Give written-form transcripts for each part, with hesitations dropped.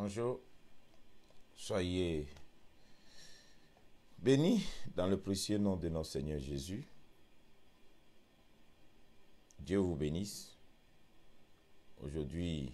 Bonjour, soyez bénis dans le précieux nom de notre Seigneur Jésus. Dieu vous bénisse. Aujourd'hui,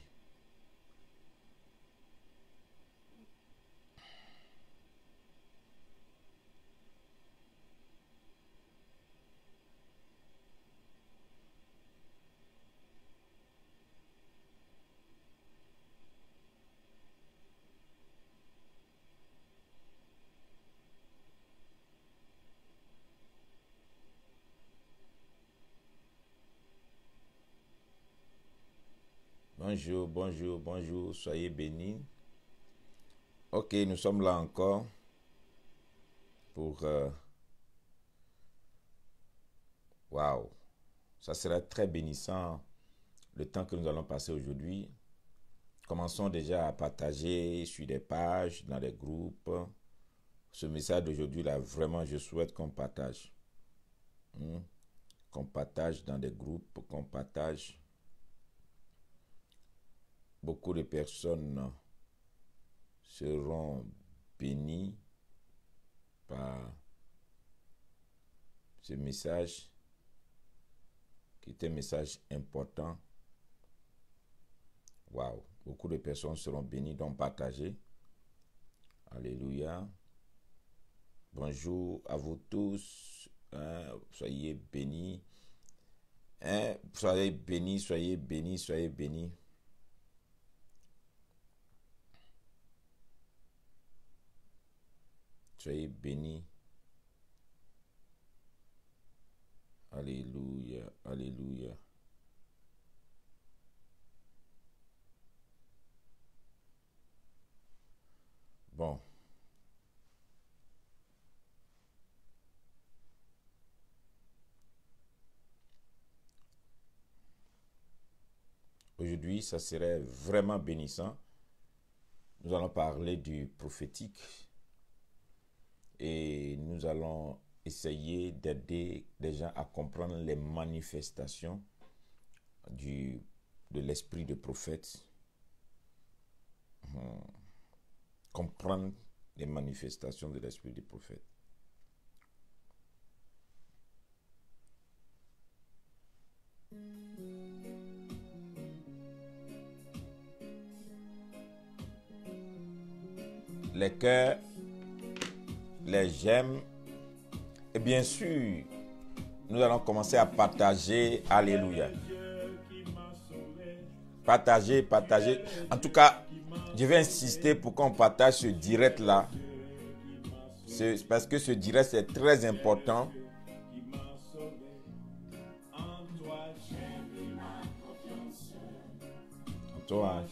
bonjour, soyez bénis. Ok, nous sommes là encore pour... Waouh, ça sera très bénissant le temps que nous allons passer aujourd'hui. Commençons déjà à partager sur des pages, dans des groupes. Ce message d'aujourd'hui, là, vraiment, je souhaite qu'on partage. Qu'on partage dans des groupes, qu'on partage. Beaucoup de personnes seront bénies par ce message, qui est un message important. Waouh! Beaucoup de personnes seront bénies, donc partagez. Alléluia. Bonjour à vous tous. Soyez bénis. Soyez bénis, soyez bénis, soyez bénis. Soyez bénis. Alléluia, alléluia. Bon. Aujourd'hui, ça serait vraiment bénissant. Nous allons parler du prophétique et nous allons essayer d'aider les gens à comprendre les manifestations de l'esprit de prophète. Comprendre les manifestations de l'esprit de prophète. Les cœurs, les j'aime. Et bien sûr, nous allons commencer à partager. Alléluia. Partager. En tout cas, je vais insister pour qu'on partage ce direct-là. C'est parce que ce direct, c'est très important. Toi,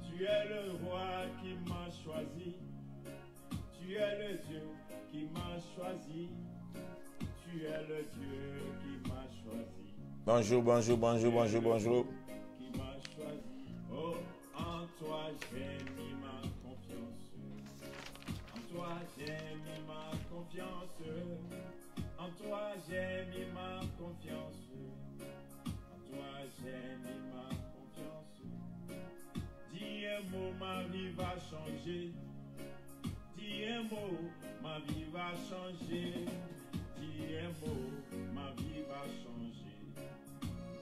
tu es le roi qui m'a choisi. Tu es le Dieu qui m'a choisi. Tu es le Dieu qui m'a choisi. Bonjour. Qui m'a choisi. Oh, en toi j'ai mis ma confiance. En toi j'ai mis ma confiance. En toi j'ai mis ma confiance. En toi j'ai mis ma confiance. Dis un mot, ma vie va changer. Dis un mot, ma vie va changer. Dis un mot, ma vie va changer.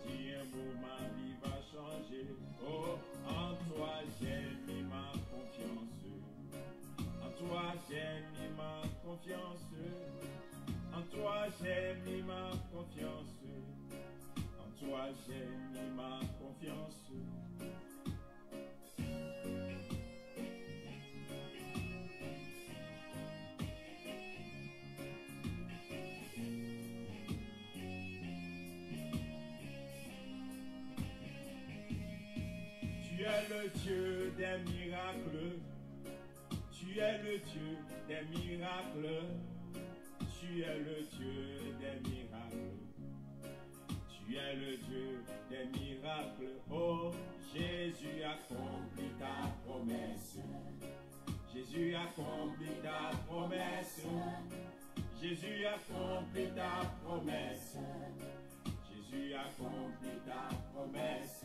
Dis un mot, ma vie va changer. Oh, en toi j'ai mis ma confiance. En toi j'ai mis ma confiance. En toi j'ai mis ma confiance. En toi j'ai mis ma confiance. Tu es le Dieu des miracles. Tu es le Dieu des miracles. Tu es le Dieu des miracles. Tu es le Dieu des miracles. Oh, Jésus accomplit ta promesse. Jésus accomplit ta promesse. Jésus accomplit ta promesse. Jésus accomplit ta promesse.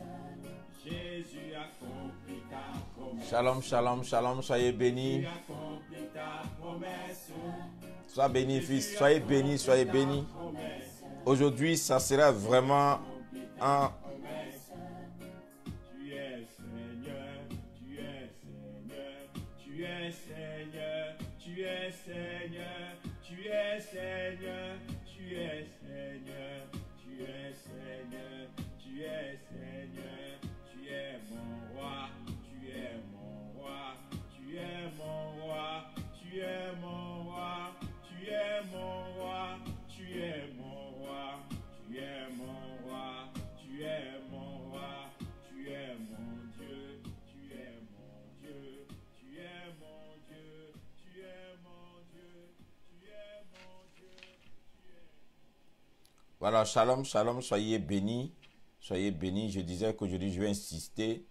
Jésus accomplit ta promesse. Shalom, shalom, shalom, soyez bénis. Jésus accomplit ta promesse. Sois béni, fils, soyez bénis, soyez bénis. Aujourd'hui, ça sera vraiment un... Tu es Seigneur, tu es Seigneur, tu es Seigneur, tu es Seigneur, tu es Seigneur, tu es Seigneur, tu es Seigneur, tu es Seigneur, tu es mon roi, tu es mon roi, tu es mon roi, tu es mon roi, tu es mon roi, tu es mon roi, tu es mon roi, tu es mon roi, tu es mon Dieu, tu es mon Dieu, tu es mon Dieu, tu es mon Dieu, tu es mon Dieu, tu es... Voilà, shalom, shalom, soyez bénis. Soyez bénis. Je disais qu'aujourd'hui, je vais insister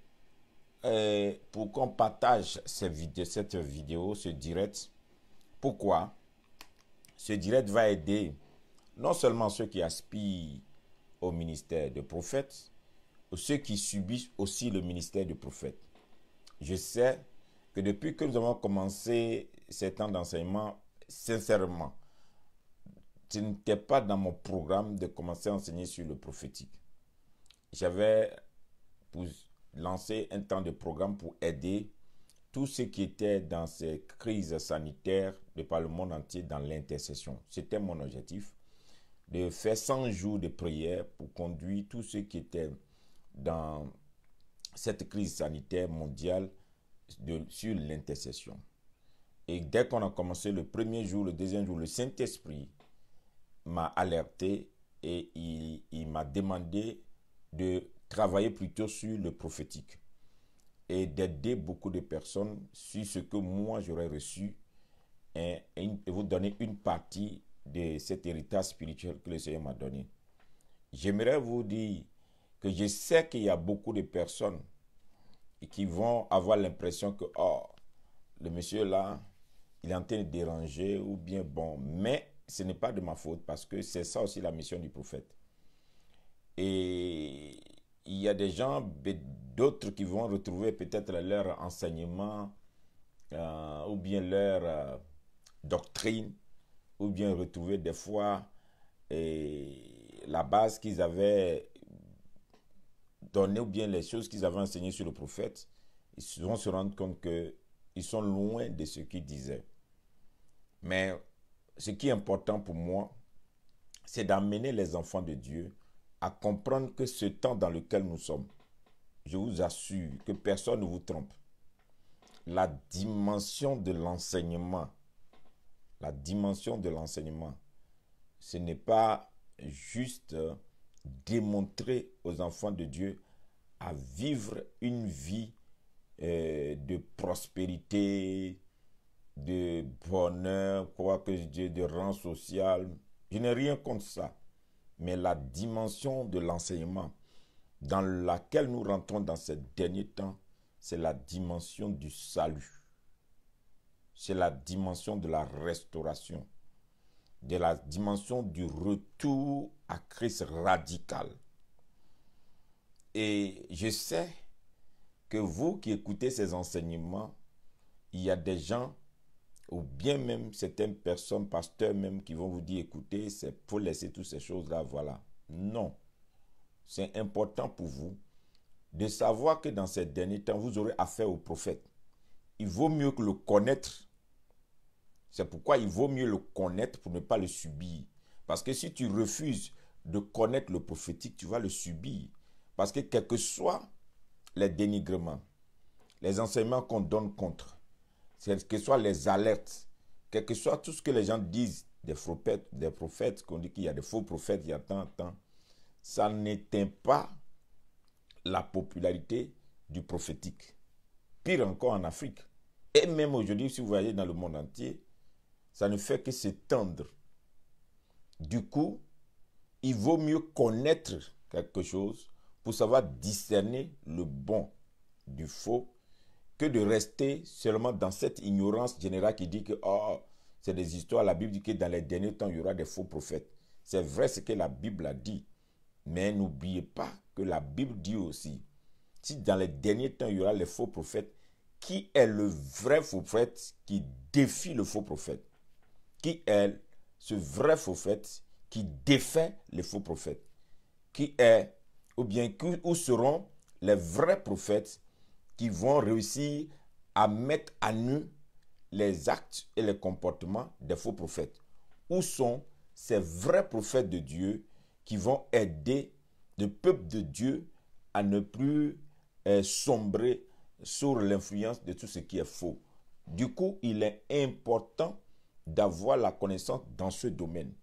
pour qu'on partage cette vidéo, ce direct. Pourquoi? Ce direct va aider non seulement ceux qui aspirent au ministère de prophète, ceux qui subissent aussi le ministère de prophète. Je sais que depuis que nous avons commencé ces temps d'enseignement, sincèrement, ce n'était pas dans mon programme de commencer à enseigner sur le prophétique. J'avais lancé un temps de programme pour aider tous ceux qui étaient dans ces crises sanitaires de par le monde entier dans l'intercession. C'était mon objectif, de faire 100 jours de prière pour conduire tous ceux qui étaient dans cette crise sanitaire mondiale sur l'intercession. Et dès qu'on a commencé le premier jour, le deuxième jour, le Saint-Esprit m'a alerté et il m'a demandé de travailler plutôt sur le prophétique et d'aider beaucoup de personnes sur ce que moi j'aurais reçu et vous donner une partie de cet héritage spirituel que le Seigneur m'a donné. J'aimerais vous dire que je sais qu'il y a beaucoup de personnes qui vont avoir l'impression que le monsieur là, il est en train de déranger ou bien bon, mais ce n'est pas de ma faute parce que c'est ça aussi la mission du prophète. Et il y a des gens, d'autres qui vont retrouver peut-être leur enseignement ou bien leur doctrine, ou bien retrouver des fois la base qu'ils avaient donnée ou bien les choses qu'ils avaient enseignées sur le prophète. Ils vont se rendre compte qu'ils sont loin de ce qu'ils disaient. Mais ce qui est important pour moi, c'est d'amener les enfants de Dieu à comprendre que ce temps dans lequel nous sommes, je vous assure que personne ne vous trompe. La dimension de l'enseignement, ce n'est pas juste démontrer aux enfants de Dieu à vivre une vie de prospérité, de bonheur, quoi que je dise, de rang social. Je n'ai rien contre ça. Mais la dimension de l'enseignement dans laquelle nous rentrons dans ces derniers temps, c'est la dimension du salut. C'est la dimension de la restauration, de la dimension du retour à Christ radical. Et je sais que vous qui écoutez ces enseignements, il y a des gens, ou bien même certaines personnes, pasteurs même, qui vont vous dire, écoutez, c'est faut laisser toutes ces choses-là, voilà. Non. C'est important pour vous de savoir que dans ces derniers temps, vous aurez affaire au prophète. Il vaut mieux que le connaître. C'est pourquoi il vaut mieux le connaître pour ne pas le subir. Parce que si tu refuses de connaître le prophétique, tu vas le subir. Parce que quel que soient les dénigrements, les enseignements qu'on donne contre, quelles que soient les alertes, quel que soit tout ce que les gens disent des prophètes, qu'on dit qu'il y a des faux prophètes, il y a tant, ça n'éteint pas la popularité du prophétique. Pire encore en Afrique. Et même aujourd'hui, si vous voyez dans le monde entier, ça ne fait que s'étendre. Du coup, il vaut mieux connaître quelque chose pour savoir discerner le bon du faux que de rester seulement dans cette ignorance générale qui dit que c'est des histoires. La Bible dit que dans les derniers temps, il y aura des faux prophètes. C'est vrai ce que la Bible a dit. Mais n'oubliez pas que la Bible dit aussi, si dans les derniers temps, il y aura les faux prophètes, qui est le vrai faux prophète qui défie le faux prophète? Qui est ce vrai faux prophète qui défait les faux prophètes? Qui est, ou bien où seront les vrais prophètes qui vont réussir à mettre à nu les actes et les comportements des faux prophètes? Où sont ces vrais prophètes de Dieu qui vont aider le peuple de Dieu à ne plus sombrer sous l'influence de tout ce qui est faux? Du coup, il est important d'avoir la connaissance dans ce domaine.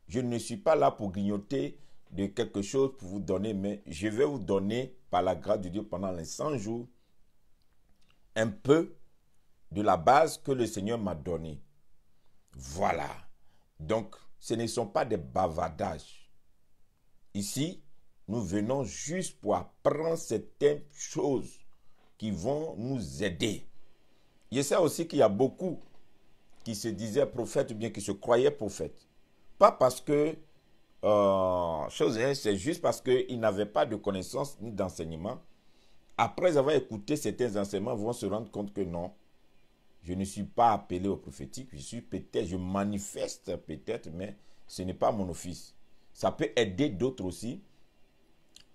Je ne suis pas là pour grignoter de quelque chose pour vous donner, mais je vais vous donner, par la grâce de Dieu, pendant les 100 jours, un peu de la base que le Seigneur m'a donnée. Voilà. Donc, ce ne sont pas des bavardages. Ici, nous venons juste pour apprendre certaines choses qui vont nous aider. Je sais aussi qu'il y a beaucoup qui se disaient prophètes ou bien qui se croyaient prophètes. Pas parce que, c'est juste parce qu'ils n'avaient pas de connaissances ni d'enseignement. Après avoir écouté certains enseignements, ils vont se rendre compte que non, je ne suis pas appelé au prophétique, je manifeste peut-être, mais ce n'est pas mon office. Ça peut aider d'autres aussi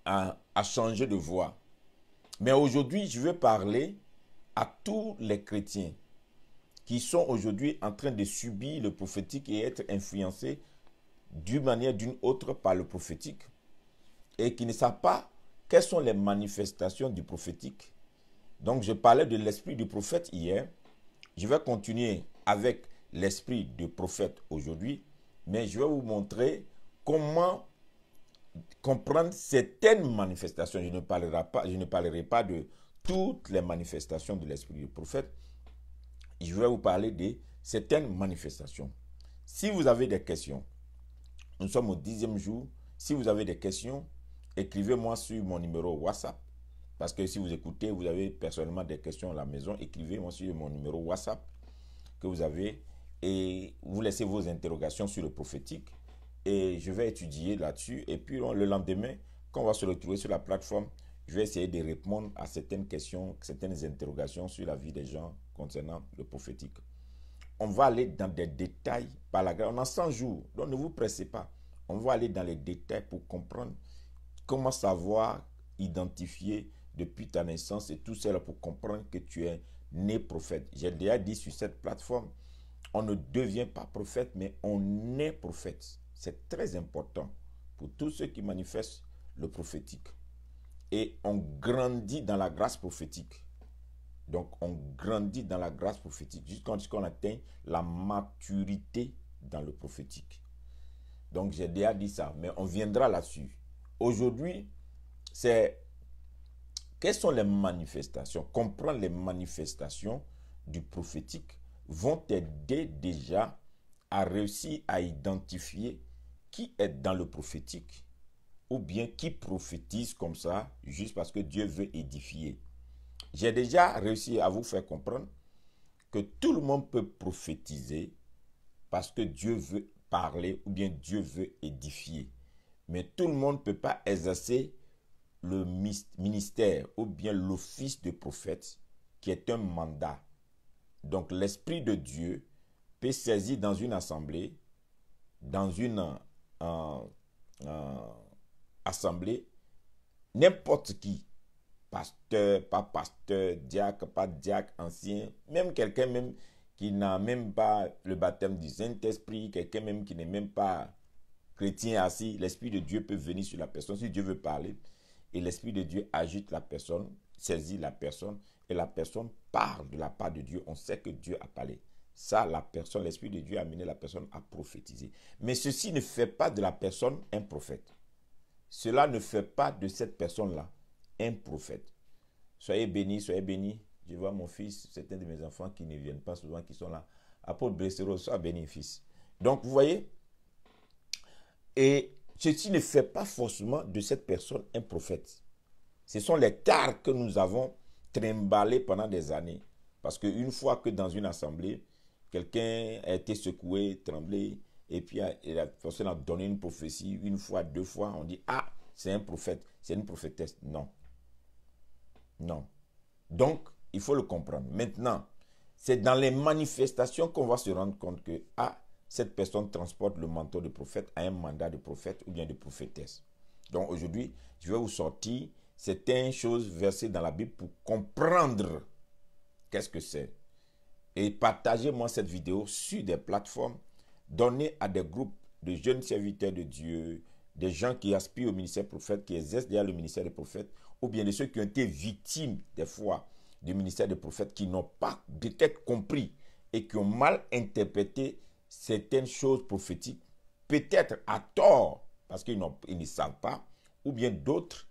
à changer de voie. Mais aujourd'hui, je veux parler à tous les chrétiens qui sont aujourd'hui en train de subir le prophétique et être influencés d'une manière ou d'une autre par le prophétique et qui ne savent pas quelles sont les manifestations du prophétique. Donc, je parlais de l'esprit du prophète hier. Je vais continuer avec l'esprit du prophète aujourd'hui, mais je vais vous montrer comment comprendre certaines manifestations. Je ne parlerai pas de toutes les manifestations de l'esprit du prophète. Je vais vous parler de certaines manifestations. Si vous avez des questions, nous sommes au 10e jour. Si vous avez des questions, écrivez-moi sur mon numéro WhatsApp. Parce que si vous écoutez, vous avez personnellement des questions à la maison, écrivez-moi sur mon numéro WhatsApp que vous avez et vous laissez vos interrogations sur le prophétique et je vais étudier là-dessus. Et puis le lendemain, quand on va se retrouver sur la plateforme, je vais essayer de répondre à certaines questions, certaines interrogations sur la vie des gens concernant le prophétique. On va aller dans des détails par la grâce. On a 100 jours, donc ne vous pressez pas. On va aller dans les détails pour comprendre comment savoir identifier depuis ta naissance et tout cela pour comprendre que tu es né prophète. J'ai déjà dit sur cette plateforme, on ne devient pas prophète, mais on est prophète. C'est très important pour tous ceux qui manifestent le prophétique. Et on grandit dans la grâce prophétique. Donc, on grandit dans la grâce prophétique jusqu'à ce qu'on atteigne la maturité dans le prophétique. Donc, j'ai déjà dit ça, mais on viendra là-dessus. Aujourd'hui, c'est quelles sont les manifestations? Comprendre les manifestations du prophétique vont t'aider déjà à réussir à identifier qui est dans le prophétique ou bien qui prophétise comme ça juste parce que Dieu veut édifier. J'ai déjà réussi à vous faire comprendre que tout le monde peut prophétiser parce que Dieu veut parler ou bien Dieu veut édifier. Mais tout le monde ne peut pas exercer le ministère ou bien l'office de prophète qui est un mandat. Donc l'Esprit de Dieu peut saisir dans une assemblée, dans une assemblée, n'importe qui, pasteur, pas pasteur, diacre, pas diacre, ancien, même quelqu'un même qui n'a même pas le baptême du Saint-Esprit, quelqu'un même qui n'est même pas chrétien assis, l'Esprit de Dieu peut venir sur la personne si Dieu veut parler. Et l'Esprit de Dieu agite la personne, saisit la personne, et la personne parle de la part de Dieu. On sait que Dieu a parlé. Ça, la personne, l'Esprit de Dieu a amené la personne à prophétiser. Mais ceci ne fait pas de la personne un prophète. Cela ne fait pas de cette personne-là un prophète. Soyez bénis, soyez bénis. Je vois mon fils, certains de mes enfants qui ne viennent pas souvent, qui sont là. Apôtre Blessero, sois béni, fils. Donc, vous voyez, et ceci ne fait pas forcément de cette personne un prophète. Ce sont les tares que nous avons trimballés pendant des années. Parce qu'une fois que dans une assemblée, quelqu'un a été secoué, tremblé, et puis la personne a donné une prophétie une fois, deux fois, on dit, ah, c'est un prophète, c'est une prophétesse. Non. Non. Donc, il faut le comprendre. Maintenant, c'est dans les manifestations qu'on va se rendre compte que, ah, cette personne transporte le manteau de prophète à un mandat de prophète ou bien de prophétesse. Donc, aujourd'hui, je vais vous sortir certaines choses versées dans la Bible pour comprendre qu'est-ce que c'est. Et partagez-moi cette vidéo sur des plateformes, donnez à des groupes de jeunes serviteurs de Dieu, des gens qui aspirent au ministère prophète, qui exercent déjà le ministère des prophètes, ou bien de ceux qui ont été victimes des fois du ministère des prophètes, qui n'ont pas peut-être compris et qui ont mal interprété certaines choses prophétiques, peut-être à tort, parce qu'ils ne savent pas, ou bien d'autres,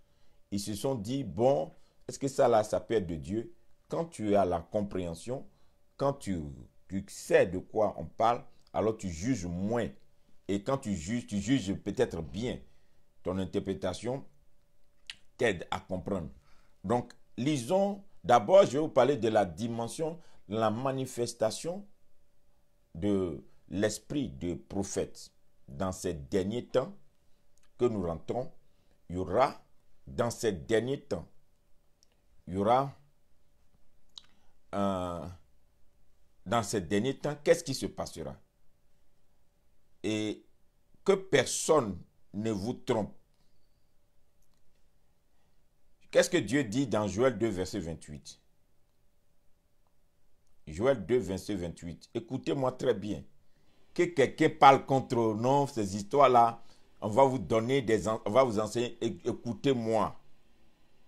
ils se sont dit, bon, est-ce que ça là, ça peut être de Dieu? Quand tu as la compréhension, quand tu sais de quoi on parle, alors tu juges moins. Et quand tu juges peut-être bien. Ton interprétation t'aide à comprendre. Donc, lisons, d'abord, je vais vous parler de la dimension, la manifestation de l'esprit de prophète. Dans ces derniers temps que nous rentrons, il y aura, dans ces derniers temps, il y aura, dans ces derniers temps, qu'est-ce qui se passera? Et que personne ne vous trompe. Qu'est-ce que Dieu dit dans Joël 2, verset 28? Joël 2, verset 28. Écoutez-moi très bien. Que quelqu'un parle contre nous, ces histoires-là, on va vous donner on va vous enseigner. Écoutez-moi.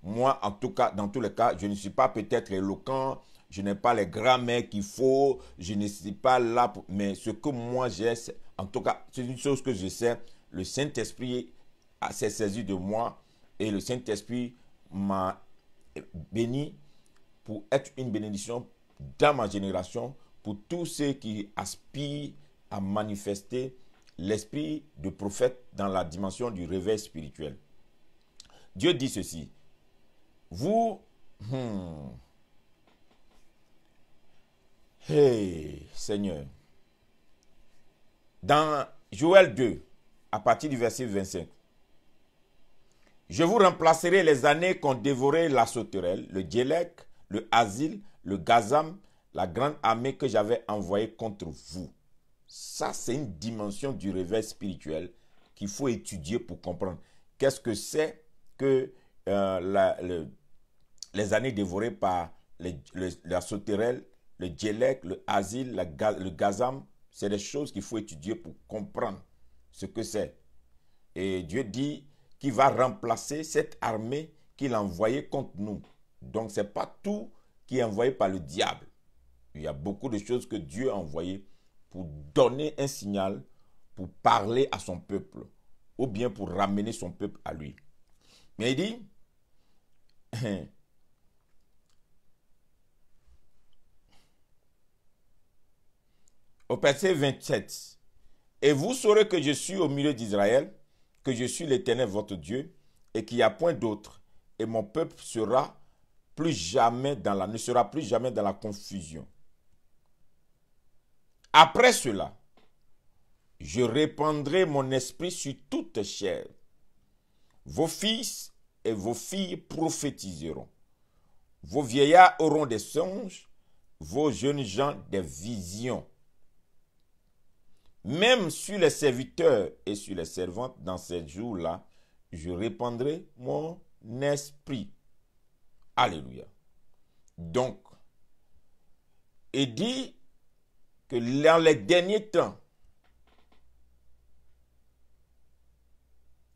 Moi, en tout cas, dans tous les cas, je ne suis pas peut-être éloquent, je n'ai pas les grammaires qu'il faut, je ne suis pas là, mais ce que moi j'ai, en tout cas, c'est une chose que je sais, le Saint-Esprit s'est saisi de moi et le Saint-Esprit m'a béni pour être une bénédiction dans ma génération pour tous ceux qui aspirent à manifester l'esprit de prophète dans la dimension du réveil spirituel. Dieu dit ceci. Vous, hey, Seigneur, dans Joël 2, à partir du verset 25, je vous remplacerai les années qu'ont dévoré la sauterelle, le Djélek, le Asile, le Gazam, la grande armée que j'avais envoyée contre vous. Ça, c'est une dimension du réveil spirituel qu'il faut étudier pour comprendre. Qu'est-ce que c'est que les années dévorées par la sauterelle, le Djélek, le Asile, le Gazam? C'est des choses qu'il faut étudier pour comprendre ce que c'est. Et Dieu dit qu'il va remplacer cette armée qu'il a envoyée contre nous. Donc, ce n'est pas tout qui est envoyé par le diable. Il y a beaucoup de choses que Dieu a envoyées pour donner un signal, pour parler à son peuple, ou bien pour ramener son peuple à lui. Mais il dit, au verset 27, « Et vous saurez que je suis au milieu d'Israël, que je suis l'Éternel votre Dieu, et qu'il n'y a point d'autre, et mon peuple ne sera plus jamais dans la confusion. Après cela, je répandrai mon esprit sur toute chair. Vos fils et vos filles prophétiseront. Vos vieillards auront des songes, vos jeunes gens des visions. Même sur les serviteurs et sur les servantes, dans ces jours-là, je répandrai mon esprit. » Alléluia. Donc, il dit que dans les derniers temps,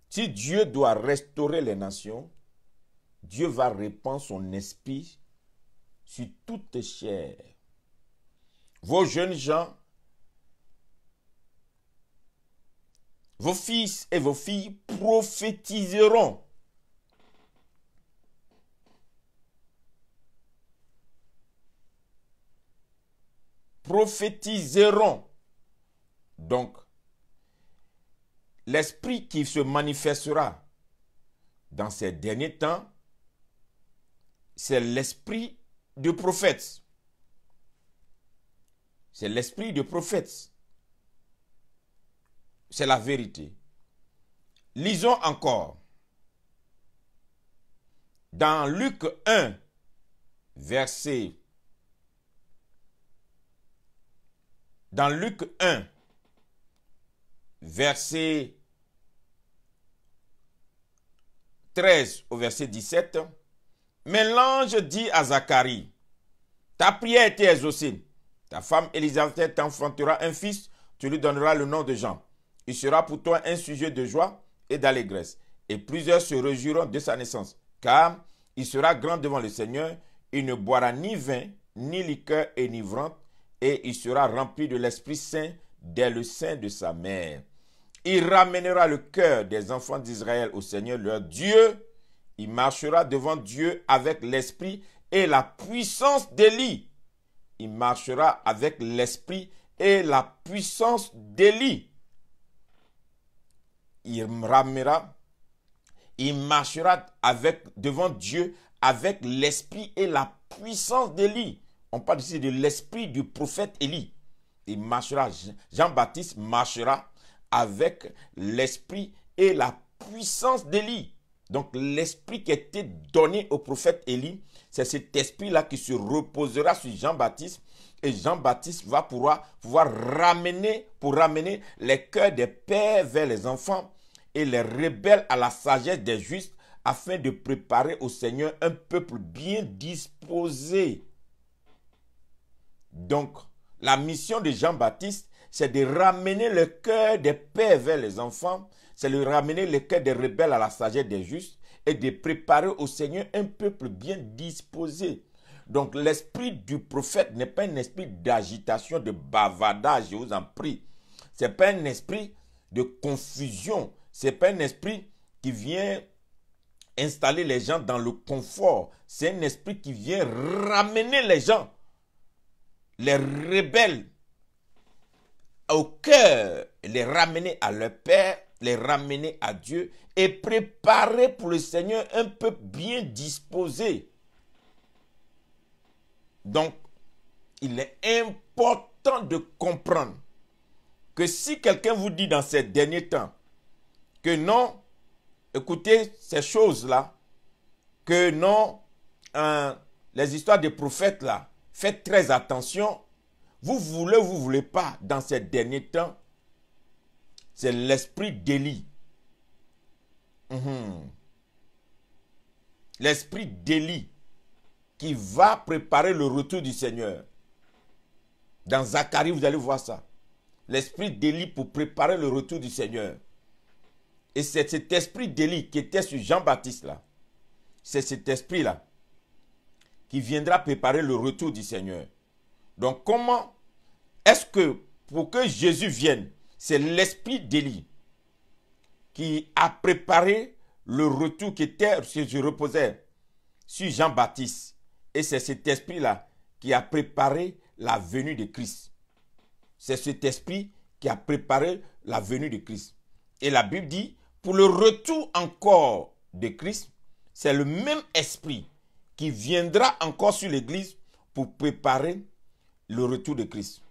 si Dieu doit restaurer les nations, Dieu va répandre son esprit sur toute chair. Vos jeunes gens, vos fils et vos filles prophétiseront. Prophétiseront. Donc, l'esprit qui se manifestera dans ces derniers temps, c'est l'esprit du prophète. C'est l'esprit de prophète. C'est la vérité. Lisons encore. Dans Luc 1, verset. Dans Luc 1, verset 13 au verset 17. Mais l'ange dit à Zacharie, ta prière a été exaucée. Ta femme Élisabeth t'enfantera un fils, tu lui donneras le nom de Jean. Il sera pour toi un sujet de joie et d'allégresse. Et plusieurs se réjouiront de sa naissance. Car il sera grand devant le Seigneur. Il ne boira ni vin, ni liqueur enivrante. Et il sera rempli de l'Esprit Saint dès le sein de sa mère. Il ramènera le cœur des enfants d'Israël au Seigneur leur Dieu. Il marchera devant Dieu avec l'esprit et la puissance d'Élie. Il marchera avec l'esprit et la puissance d'Élie. Il marchera devant Dieu avec l'esprit et la puissance d'Élie. On parle ici de l'esprit du prophète Élie. Il marchera, Jean-Baptiste marchera avec l'esprit et la puissance d'Élie. Donc l'esprit qui a été donné au prophète Élie, c'est cet esprit-là qui se reposera sur Jean-Baptiste. Et Jean-Baptiste va pouvoir ramener les cœurs des pères vers les enfants et les rebelles à la sagesse des justes, afin de préparer au Seigneur un peuple bien disposé. Donc, la mission de Jean-Baptiste, c'est de ramener le cœur des pères vers les enfants, c'est de ramener le cœur des rebelles à la sagesse des justes et de préparer au Seigneur un peuple bien disposé. Donc, l'esprit du prophète n'est pas un esprit d'agitation, de bavardage, je vous en prie. Ce n'est pas un esprit de confusion. Ce n'est pas un esprit qui vient installer les gens dans le confort. C'est un esprit qui vient ramener les gens, les rebelles, au cœur, les ramener à leur Père, les ramener à Dieu et préparer pour le Seigneur un peuple bien disposé. Donc, il est important de comprendre que si quelqu'un vous dit dans ces derniers temps que non, écoutez ces choses-là, que non, les histoires des prophètes là, faites très attention, vous voulez pas, dans ces derniers temps, c'est l'esprit d'Élie. L'esprit d'Élie qui va préparer le retour du Seigneur. Dans Zacharie, vous allez voir ça. L'esprit d'Élie pour préparer le retour du Seigneur. Et c'est cet esprit d'Élie qui était sur Jean-Baptiste là. C'est cet esprit-là qui viendra préparer le retour du Seigneur. Donc comment est-ce que pour que Jésus vienne, c'est l'esprit d'Élie qui a préparé le retour qui se reposait sur Jean-Baptiste. Et c'est cet esprit-là qui a préparé la venue de Christ. C'est cet esprit qui a préparé la venue de Christ. Et la Bible dit, pour le retour encore de Christ, c'est le même esprit qui viendra encore sur l'Église pour préparer le retour de Christ.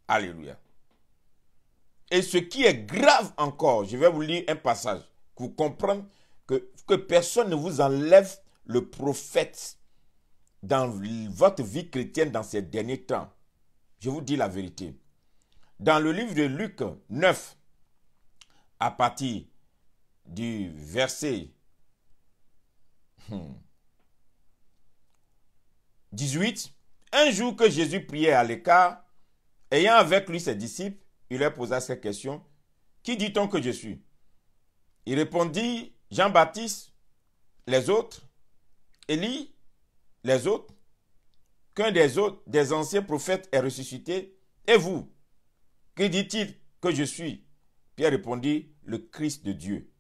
Alléluia. Et ce qui est grave encore, je vais vous lire un passage pour comprendre que personne ne vous enlève le prophète dans votre vie chrétienne dans ces derniers temps. Je vous dis la vérité. Dans le livre de Luc 9, à partir du verset 18, un jour que Jésus priait à l'écart, ayant avec lui ses disciples, il leur posa cette question, « Qui dit-on que je suis ?» Il répondit, « Jean-Baptiste, les autres, Élie, les autres, qu'un des anciens prophètes est ressuscité, et vous, que dit-il que je suis ?» Pierre répondit, « Le Christ de Dieu. »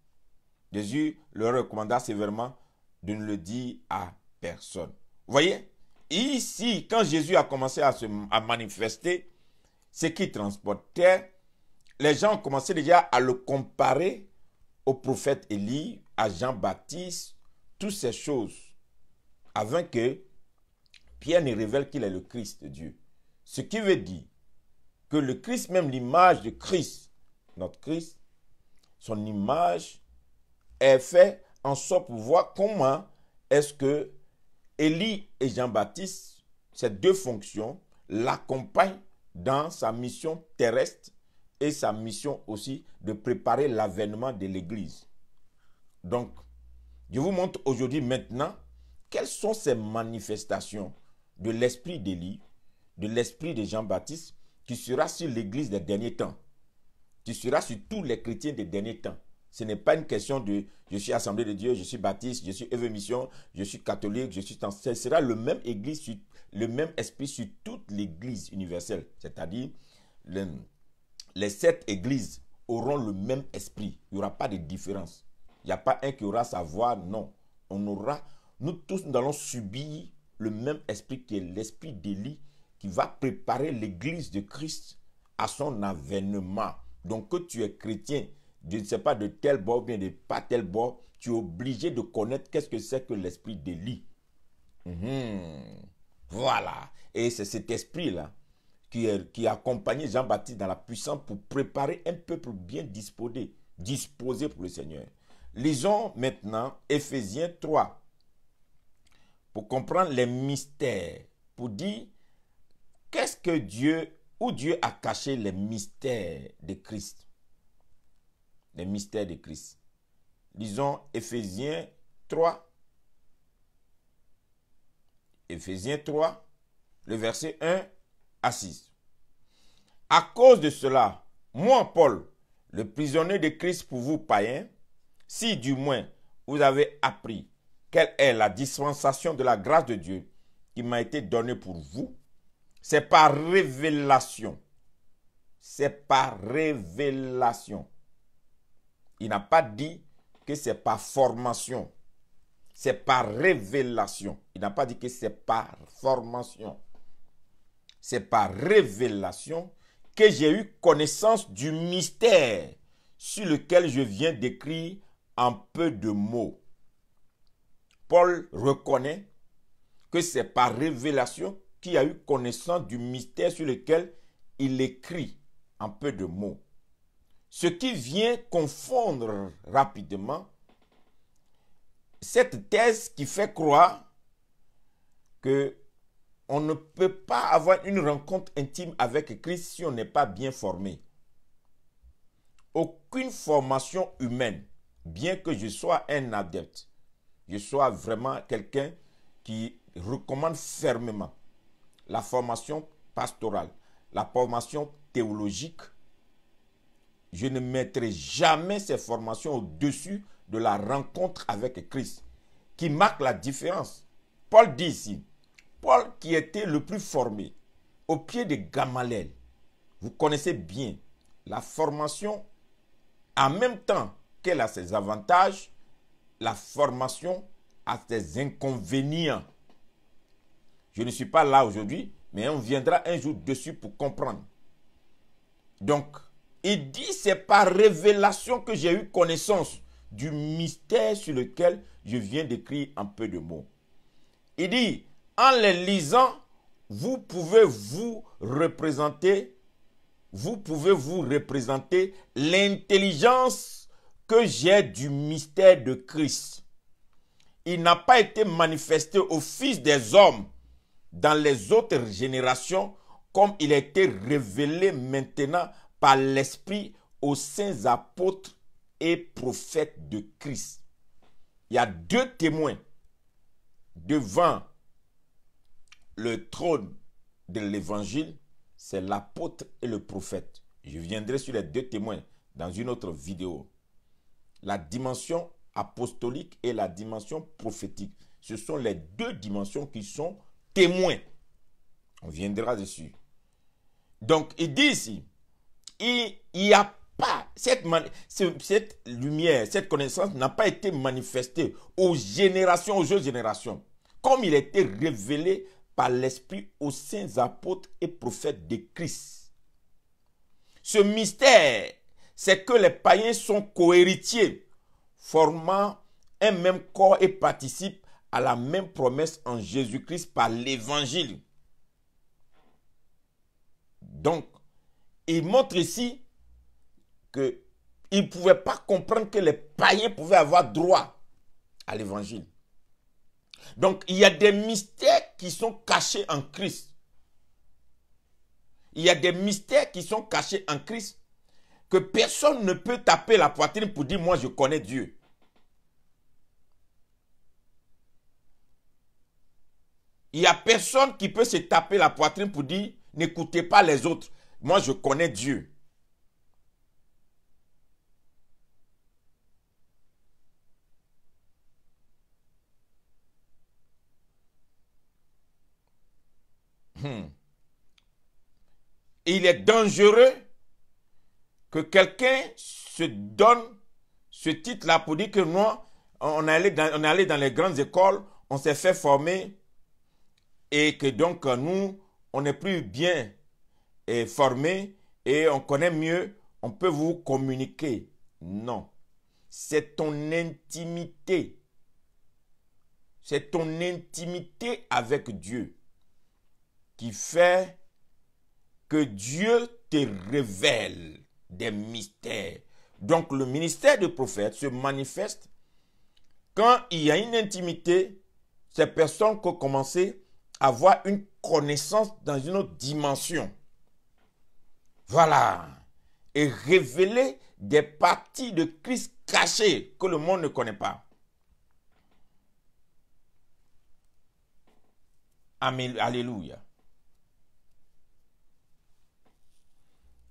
Jésus leur recommanda sévèrement de ne le dire à personne. Vous voyez, ici, quand Jésus a commencé à manifester ce qu'il transportait, les gens ont commencé déjà à le comparer au prophète Élie, à Jean-Baptiste, toutes ces choses avant que Pierre ne révèle qu'il est le Christ de Dieu. Ce qui veut dire que le Christ, même l'image de Christ, notre Christ, son image est faite en sorte pour voir comment est-ce que Élie et Jean-Baptiste, ces deux fonctions, l'accompagnent dans sa mission terrestre et sa mission aussi de préparer l'avènement de l'Église. Donc, je vous montre aujourd'hui maintenant quelles sont ces manifestations de l'esprit d'Élie, de l'esprit de Jean-Baptiste qui sera sur l'Église des derniers temps, qui sera sur tous les chrétiens des derniers temps. Ce n'est pas une question de je suis Assemblée de Dieu, je suis baptiste, je suis Eve Mission, je suis catholique, je suis... Ce sera le même église, le même esprit sur toute l'église universelle. C'est-à-dire, les 7 églises auront le même esprit. Il n'y aura pas de différence. Il n'y a pas un qui aura sa voix, non. Nous tous, nous allons subir le même esprit qui est l'esprit d'Élie qui va préparer l'église de Christ à son avènement. Donc, que tu es chrétien, je ne sais pas de tel bord ou bien de pas tel bord, tu es obligé de connaître qu'est-ce que c'est que l'esprit d'Élie. Voilà. Et c'est cet esprit-là qui a accompagné Jean-Baptiste dans la puissance pour préparer un peuple bien disposé pour le Seigneur. Lisons maintenant Éphésiens 3 pour comprendre les mystères, pour dire qu'est-ce que où Dieu a caché les mystères de Christ. Les mystères de Christ. Lisons Éphésiens 3. Éphésiens 3, le verset 1 à 6. À cause de cela, moi, Paul, le prisonnier de Christ pour vous, païens, si du moins vous avez appris quelle est la dispensation de la grâce de Dieu qui m'a été donnée pour vous, c'est par révélation. C'est par révélation. Il n'a pas dit que c'est par formation. C'est par révélation. Il n'a pas dit que c'est par formation. C'est par révélation que j'ai eu connaissance du mystère sur lequel je viens d'écrire en peu de mots. Paul reconnaît que c'est par révélation qu'il a eu connaissance du mystère sur lequel il écrit en peu de mots. Ce qui vient confondre rapidement cette thèse qui fait croire que on ne peut pas avoir une rencontre intime avec Christ si on n'est pas bien formé. Aucune formation humaine, bien que je sois un adepte, je sois vraiment quelqu'un qui recommande fermement la formation pastorale, la formation théologique, je ne mettrai jamais ces formations au-dessus de la rencontre avec Christ, qui marque la différence. Paul dit ici, Paul qui était le plus formé, au pied de Gamaliel, vous connaissez bien la formation, en même temps qu'elle a ses avantages, la formation a ses inconvénients. Je ne suis pas là aujourd'hui, mais on viendra un jour dessus pour comprendre. Donc, il dit, c'est par révélation que j'ai eu connaissance du mystère sur lequel je viens d'écrire en peu de mots. Il dit, en les lisant, vous pouvez vous représenter l'intelligence que j'ai du mystère de Christ. Il n'a pas été manifesté au Fils des hommes dans les autres générations comme il a été révélé maintenant par l'Esprit aux saints apôtres et prophètes de Christ. Il y a 2 témoins devant le trône de l'évangile, c'est l'apôtre et le prophète. Je viendrai sur les 2 témoins dans une autre vidéo. La dimension apostolique et la dimension prophétique. Ce sont les 2 dimensions qui sont témoins. On viendra dessus. Donc, il dit ici, il n'y a pas, cette lumière, cette connaissance n'a pas été manifestée aux générations, aux jeunes générations, comme il a été révélé par l'Esprit aux saints apôtres et prophètes de Christ. Ce mystère, c'est que les païens sont cohéritiers, formant un même corps et participent à la même promesse en Jésus-Christ par l'évangile. Donc, il montre ici qu'ils ne pouvaient pas comprendre que les païens pouvaient avoir droit à l'évangile. Donc, il y a des mystères qui sont cachés en Christ. Il y a des mystères qui sont cachés en Christ que personne ne peut taper la poitrine pour dire « moi je connais Dieu ». Il n'y a personne qui peut se taper la poitrine pour dire « n'écoutez pas les autres, moi je connais Dieu ». Il est dangereux que quelqu'un se donne ce titre-là pour dire que moi, on est allé dans les grandes écoles, on s'est fait former et que donc nous, on est plus bien formés et on connaît mieux, on peut vous communiquer. Non, c'est ton intimité. C'est ton intimité avec Dieu qui fait que Dieu te révèle des mystères. Donc le ministère de prophète se manifeste quand il y a une intimité, ces personnes qui ont commencé à avoir une connaissance dans une autre dimension. Voilà. Et révéler des parties de Christ cachées que le monde ne connaît pas. Amen. Alléluia.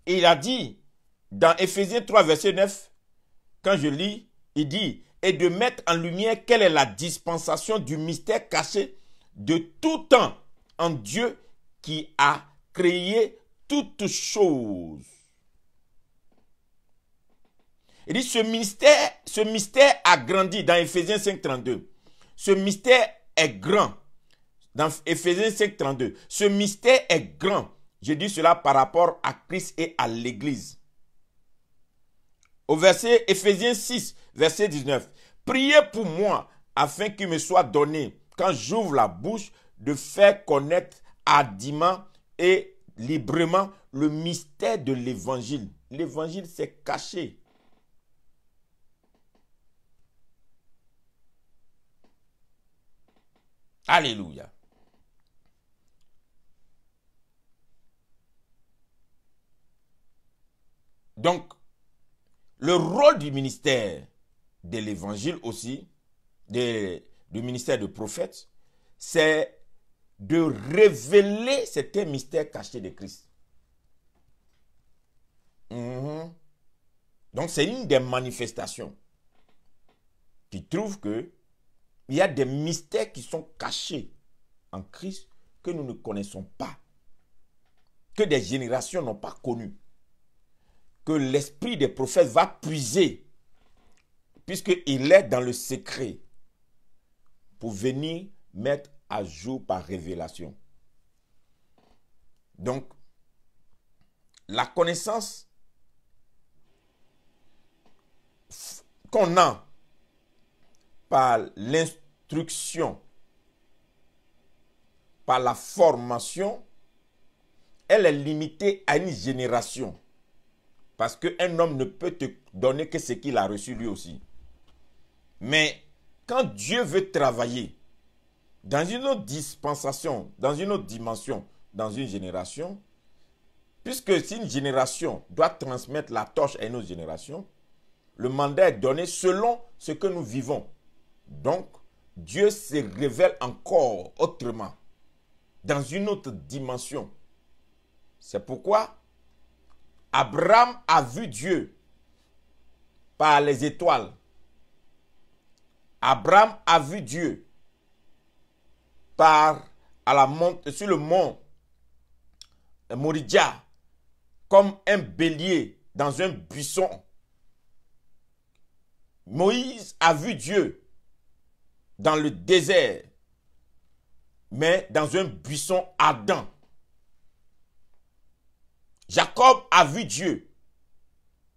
Et il a dit, dans Éphésiens 3, verset 9, quand je lis, il dit, et de mettre en lumière quelle est la dispensation du mystère caché de tout temps en Dieu qui a créé toutes choses. Il dit, ce mystère a grandi dans Éphésiens 5, 32. Ce mystère est grand. Dans Éphésiens 5, 32. Ce mystère est grand. Je dis cela par rapport à Christ et à l'Église. Au verset Éphésiens 6, verset 19. Priez pour moi afin qu'il me soit donné, quand j'ouvre la bouche, de faire connaître hardiment et librement le mystère de l'Évangile. L'Évangile, c'est caché. Alléluia. Donc, le rôle du ministère de l'évangile aussi, du ministère de prophète, c'est de révéler certains mystères cachés de Christ. Donc, c'est une des manifestations qui trouve que il y a des mystères qui sont cachés en Christ que nous ne connaissons pas, que des générations n'ont pas connus, que l'esprit des prophètes va puiser, puisqu'il est dans le secret, pour venir mettre à jour par révélation. Donc, la connaissance qu'on a par l'instruction, par la formation, elle est limitée à une génération. Parce qu'un homme ne peut te donner que ce qu'il a reçu lui aussi. Mais quand Dieu veut travailler dans une autre dispensation, dans une autre dimension, dans une génération, puisque si une génération doit transmettre la torche à une autre génération, le mandat est donné selon ce que nous vivons. Donc, Dieu se révèle encore autrement, dans une autre dimension. C'est pourquoi Abraham a vu Dieu par les étoiles. Abraham a vu Dieu sur le mont Moriah comme un bélier dans un buisson. Moïse a vu Dieu dans le désert, mais dans un buisson ardent. Jacob a vu Dieu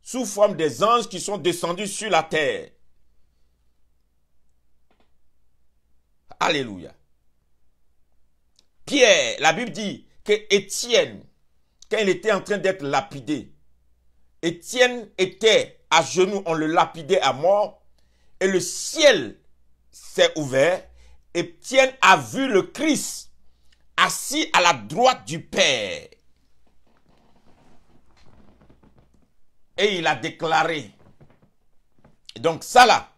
sous forme des anges qui sont descendus sur la terre. Alléluia. Pierre, la Bible dit que Étienne, quand il était en train d'être lapidé, Étienne était à genoux, on le lapidait à mort, et le ciel s'est ouvert. Étienne a vu le Christ assis à la droite du Père. Et il a déclaré. Donc ça là,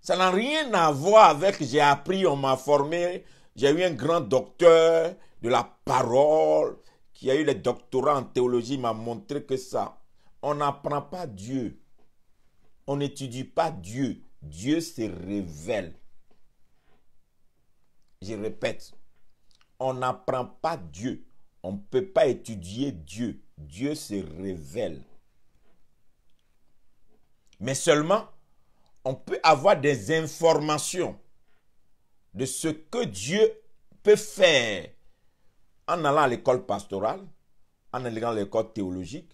ça n'a rien à voir avec j'ai appris, on m'a formé, j'ai eu un grand docteur de la parole qui a eu les doctorats en théologie, m'a montré que ça. On n'apprend pas Dieu. On n'étudie pas Dieu. Dieu se révèle. Je répète, on n'apprend pas Dieu. On ne peut pas étudier Dieu. Dieu se révèle. Mais seulement, on peut avoir des informations de ce que Dieu peut faire en allant à l'école pastorale, en allant à l'école théologique.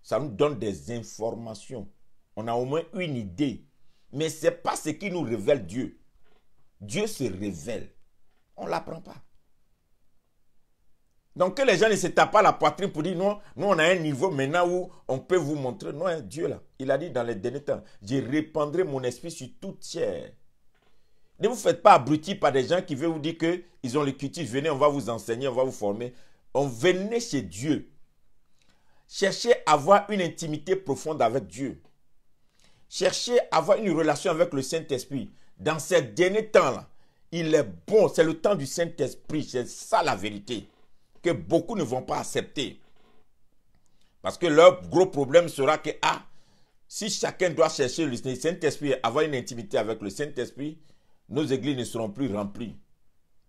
Ça nous donne des informations. On a au moins une idée. Mais ce n'est pas ce qui nous révèle Dieu. Dieu se révèle. On ne l'apprend pas. Donc que les gens ne se tapent pas la poitrine pour dire non, nous on a un niveau maintenant où on peut vous montrer. Non, hein, Dieu là, il a dit dans les derniers temps, je répandrai mon esprit sur toute chair. Ne vous faites pas abrutir par des gens qui veulent vous dire qu'ils ont le cutis, venez, on va vous enseigner, on va vous former. On venait chez Dieu. Cherchez à avoir une intimité profonde avec Dieu. Cherchez à avoir une relation avec le Saint-Esprit. Dans ces derniers temps-là, il est bon, c'est le temps du Saint-Esprit, c'est ça la vérité, que beaucoup ne vont pas accepter. Parce que leur gros problème sera que, si chacun doit chercher le Saint-Esprit, avoir une intimité avec le Saint-Esprit, nos églises ne seront plus remplies.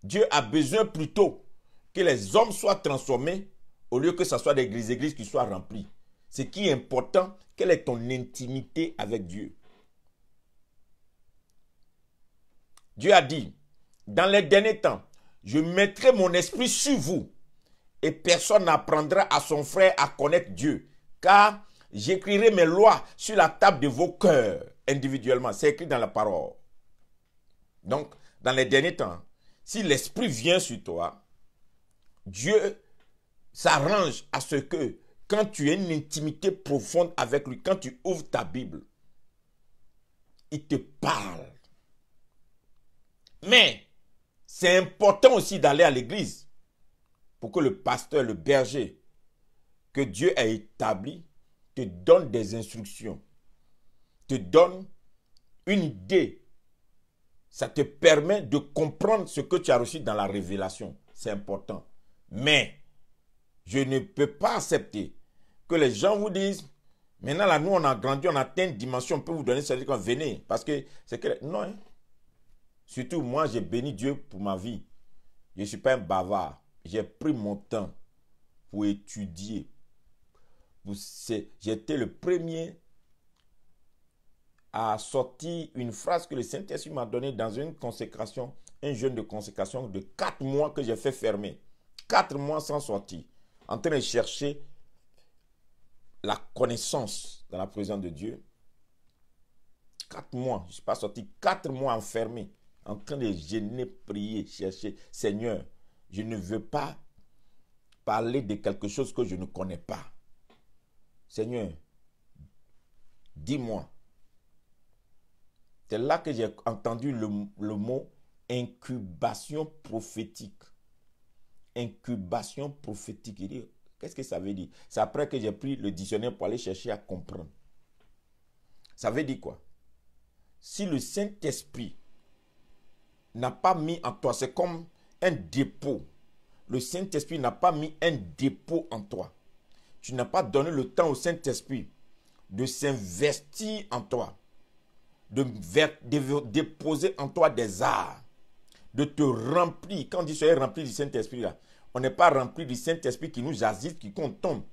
Dieu a besoin plutôt que les hommes soient transformés au lieu que ce soit des églises qui soient remplies. Ce qui est important, quelle est ton intimité avec Dieu? Dieu a dit, dans les derniers temps, je mettrai mon esprit sur vous et personne n'apprendra à son frère à connaître Dieu, car j'écrirai mes lois sur la table de vos cœurs individuellement. C'est écrit dans la parole. Donc, dans les derniers temps, si l'esprit vient sur toi, Dieu s'arrange à ce que quand tu as une intimité profonde avec lui, quand tu ouvres ta Bible, il te parle. Mais c'est important aussi d'aller à l'église pour que le pasteur, le berger que Dieu a établi te donne des instructions, te donne une idée. Ça te permet de comprendre ce que tu as reçu dans la révélation. C'est important. Mais je ne peux pas accepter que les gens vous disent, maintenant là, nous on a grandi, on a atteint une dimension, on peut vous donner ça, venez. Parce que c'est que, non, hein. Surtout moi, j'ai béni Dieu pour ma vie. Je ne suis pas un bavard. J'ai pris mon temps pour étudier. J'étais le premier à sortir une phrase que le Saint-Esprit m'a donnée dans une consécration, un jeûne de consécration de 4 mois que j'ai fait fermer. 4 mois sans sortir. En train de chercher la connaissance dans la présence de Dieu. 4 mois. Je ne suis pas sorti. 4 mois enfermé. En train de jeûner, prier, chercher. Seigneur, je ne veux pas parler de quelque chose que je ne connais pas. Seigneur, dis-moi. C'est là que j'ai entendu le mot incubation prophétique. Incubation prophétique. Qu'est-ce que ça veut dire? C'est après que j'ai pris le dictionnaire pour aller chercher à comprendre. Ça veut dire quoi? Si le Saint-Esprit n'a pas mis en toi, c'est comme un dépôt. Le Saint-Esprit n'a pas mis un dépôt en toi. Tu n'as pas donné le temps au Saint-Esprit de s'investir en toi, de déposer en toi des arts, de te remplir. Quand on dit soyez rempli du Saint-Esprit, là, on n'est pas rempli du Saint-Esprit qui nous agite, qui tombe.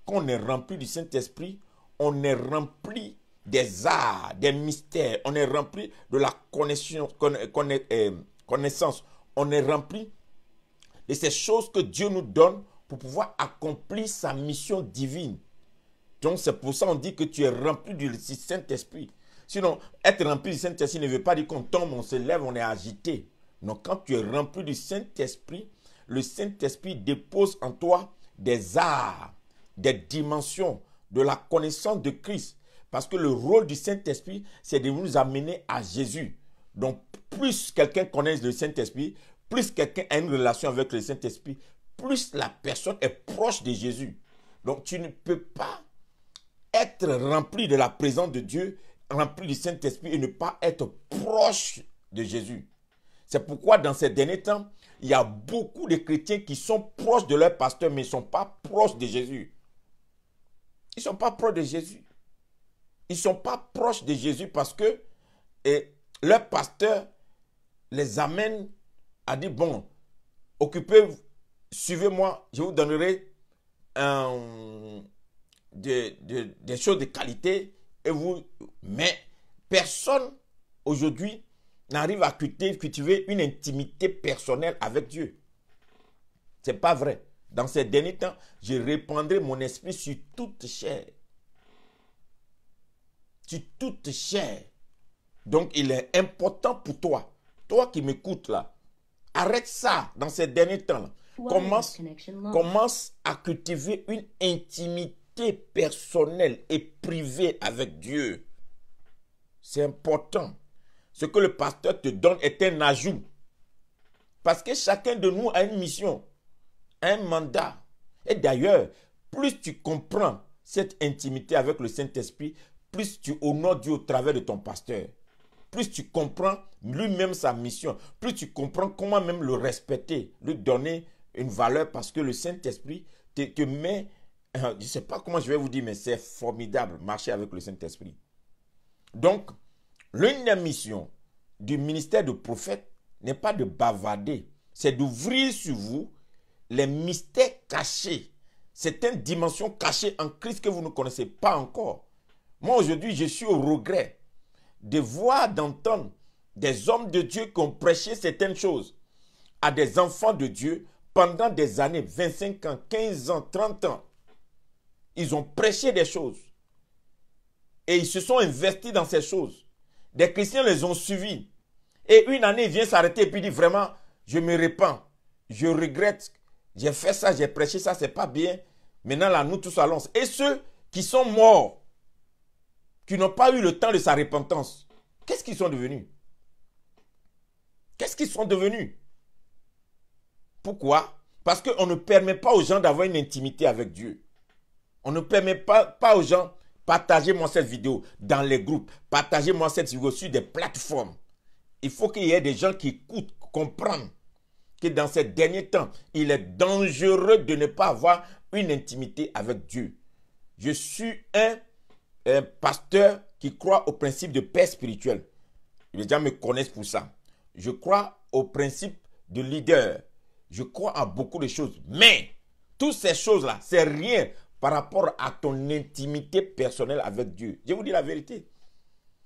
Quand on est rempli du Saint-Esprit, on est rempli des arts, des mystères. On est rempli de la connaissance. On est rempli de ces choses que Dieu nous donne pour pouvoir accomplir sa mission divine. Donc c'est pour ça qu'on dit que tu es rempli du Saint-Esprit. Sinon, être rempli du Saint-Esprit ne veut pas dire qu'on tombe, on se lève, on est agité. Non, quand tu es rempli du Saint-Esprit, le Saint-Esprit dépose en toi des arts, des dimensions, de la connaissance de Christ. Parce que le rôle du Saint-Esprit, c'est de nous amener à Jésus. Donc, plus quelqu'un connaît le Saint-Esprit, plus quelqu'un a une relation avec le Saint-Esprit, plus la personne est proche de Jésus. Donc, tu ne peux pas être rempli de la présence de Dieu, rempli du Saint-Esprit et ne pas être proche de Jésus. C'est pourquoi dans ces derniers temps, il y a beaucoup de chrétiens qui sont proches de leur pasteur, mais ils ne sont pas proches de Jésus. Ils ne sont pas proches de Jésus. Ils ne sont pas proches de Jésus parce que leur pasteur les amène à dire, bon, occupez-vous, suivez-moi, je vous donnerai des choses de qualité. Mais personne aujourd'hui n'arrive à cultiver une intimité personnelle avec Dieu. Ce n'est pas vrai. Dans ces derniers temps, je répandrai mon esprit sur toute chair. Sur toute chair. Donc, il est important pour toi, toi qui m'écoutes là, arrête ça dans ces derniers temps là. Commence à cultiver une intimité personnelle et privée avec Dieu. C'est important. Ce que le pasteur te donne est un ajout. Parce que chacun de nous a une mission, un mandat. Et d'ailleurs, plus tu comprends cette intimité avec le Saint-Esprit, plus tu honores Dieu au travers de ton pasteur. Plus tu comprends lui-même sa mission, plus tu comprends comment même le respecter, lui donner une valeur, parce que le Saint-Esprit te met, je ne sais pas comment je vais vous dire, mais c'est formidable, marcher avec le Saint-Esprit. Donc, l'une des missions du ministère de prophète n'est pas de bavarder, c'est d'ouvrir sur vous les mystères cachés, certaines dimensions cachées en Christ que vous ne connaissez pas encore. Moi, aujourd'hui, je suis au regret de voir, d'entendre des hommes de Dieu qui ont prêché certaines choses à des enfants de Dieu pendant des années, 25 ans, 15 ans, 30 ans. Ils ont prêché des choses et ils se sont investis dans ces choses. Des chrétiens les ont suivis. Et une année, il vient s'arrêter et puis dit vraiment, je me répands, je regrette, j'ai fait ça, j'ai prêché ça, c'est pas bien. Maintenant là, nous tous allons. Et ceux qui sont morts, qui n'ont pas eu le temps de sa repentance, qu'est-ce qu'ils sont devenus? Qu'est-ce qu'ils sont devenus? Pourquoi? Parce qu'on ne permet pas aux gens d'avoir une intimité avec Dieu. On ne permet pas aux gens, partagez-moi cette vidéo dans les groupes, partagez-moi cette vidéo sur des plateformes. Il faut qu'il y ait des gens qui écoutent, comprennent que dans ces derniers temps, il est dangereux de ne pas avoir une intimité avec Dieu. Je suis un pasteur qui croit au principe de paix spirituelle. Les gens me connaissent pour ça. Je crois au principe de leader. Je crois à beaucoup de choses. Mais, toutes ces choses-là, c'est rien par rapport à ton intimité personnelle avec Dieu. Je vous dis la vérité.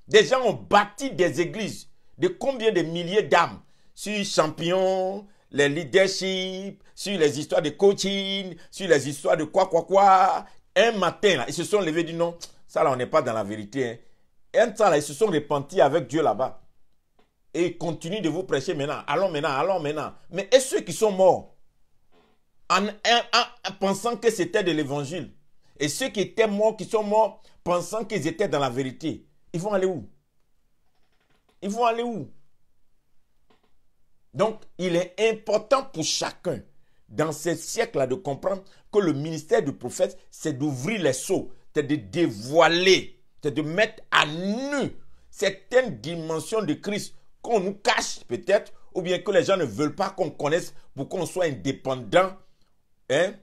Des gens ont bâti des églises de combien de milliers d'âmes sur champions, les leaderships, sur les histoires de coaching, sur les histoires de quoi. Un matin, là, ils se sont levés et dit non, ça là, on n'est pas dans la vérité. Hein. Et un temps, là, ils se sont repentis avec Dieu là-bas. Et ils continuent de vous prêcher maintenant. Allons maintenant. Mais et ceux qui sont morts, en pensant que c'était de l'évangile, et ceux qui étaient morts, qui sont morts, pensant qu'ils étaient dans la vérité, ils vont aller où? Ils vont aller où? Donc, il est important pour chacun, dans ce siècle-là, de comprendre que le ministère du prophète, c'est d'ouvrir les sceaux, c'est de dévoiler, c'est de mettre à nu certaines dimensions de Christ qu'on nous cache peut-être, ou bien que les gens ne veulent pas qu'on connaisse pour qu'on soit indépendant, hein,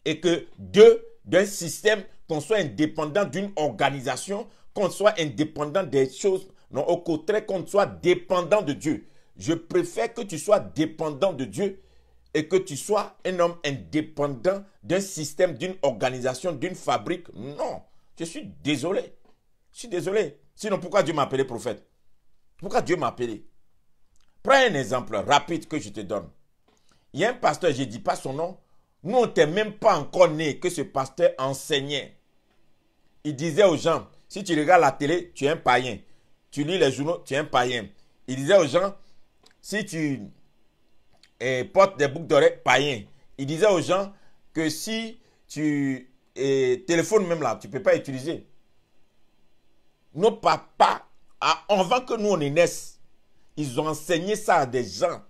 et que d'un système, qu'on soit indépendant d'une organisation, qu'on soit indépendant des choses, non, au contraire, qu'on soit dépendant de Dieu. Je préfère que tu sois dépendant de Dieu et que tu sois un homme indépendant d'un système, d'une organisation, d'une fabrique. Non, je suis désolé. Je suis désolé. Sinon, pourquoi Dieu m'a appelé prophète? Pourquoi Dieu m'a appelé? Prends un exemple rapide que je te donne. Il y a un pasteur, je ne dis pas son nom. Nous, on n'était même pas encore né que ce pasteur enseignait. Il disait aux gens, si tu regardes la télé, tu es un païen. Tu lis les journaux, tu es un païen. Il disait aux gens, si tu portes des boucles d'oreilles païens, il disait aux gens que si tu téléphones même là, tu ne peux pas utiliser. Nos papas, avant que nous on naisse, ils ont enseigné ça à des gens.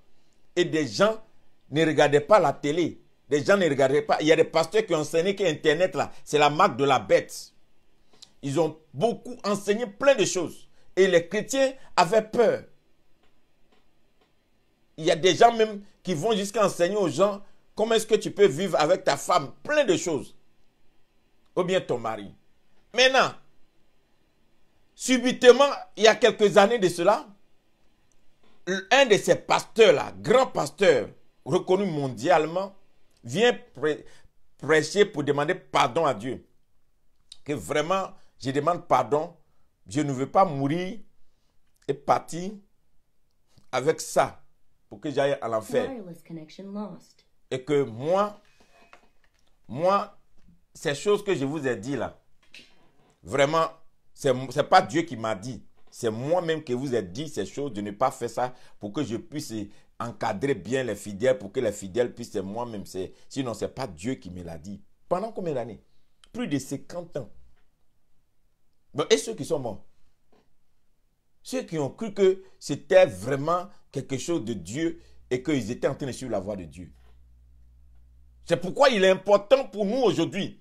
Et des gens ne regardaient pas la télé. Des gens ne regardaient pas. Il y a des pasteurs qui ont enseigné que Internet là, c'est la marque de la bête. Ils ont beaucoup enseigné plein de choses. Et les chrétiens avaient peur. Il y a des gens même qui vont jusqu'à enseigner aux gens comment est-ce que tu peux vivre avec ta femme. Plein de choses. Ou bien ton mari. Maintenant, subitement, il y a quelques années de cela, un de ces pasteurs-là, grand pasteur, reconnu mondialement, vient prêcher pour demander pardon à Dieu. Que vraiment, je demande pardon. Je ne veux pas mourir et partir avec ça pour que j'aille à l'enfer. Et que moi, ces choses que je vous ai dit là, vraiment, c'est pas Dieu qui m'a dit. C'est moi-même qui vous ai dit ces choses, de ne pas faire ça pour que je puisse encadrer bien les fidèles, pour que les fidèles puissent, c'est moi-même. Sinon, ce n'est pas Dieu qui me l'a dit. Pendant combien d'années? Plus de 50 ans. Bon, et ceux qui sont morts? Ceux qui ont cru que c'était vraiment quelque chose de Dieu et qu'ils étaient en train de suivre la voie de Dieu. C'est pourquoi il est important pour nous aujourd'hui,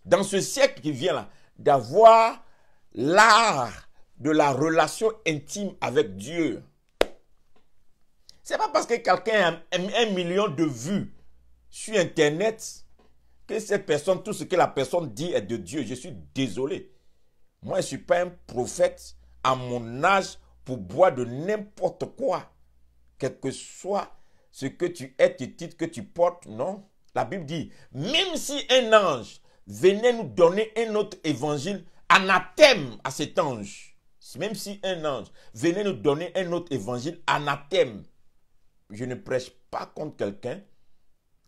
dans ce siècle qui vient là, d'avoir l'art de la relation intime avec Dieu. C'est pas parce que quelqu'un a 1 million de vues sur Internet que cette personne, tout ce que la personne dit est de Dieu. Je suis désolé. Moi, je ne suis pas un prophète à mon âge pour boire de n'importe quoi. Quel que soit ce que tu es, tes titres que tu portes, non. La Bible dit, même si un ange venait nous donner un autre évangile, anathème à cet ange. Même si un ange venait nous donner un autre évangile, anathème. Je ne prêche pas contre quelqu'un.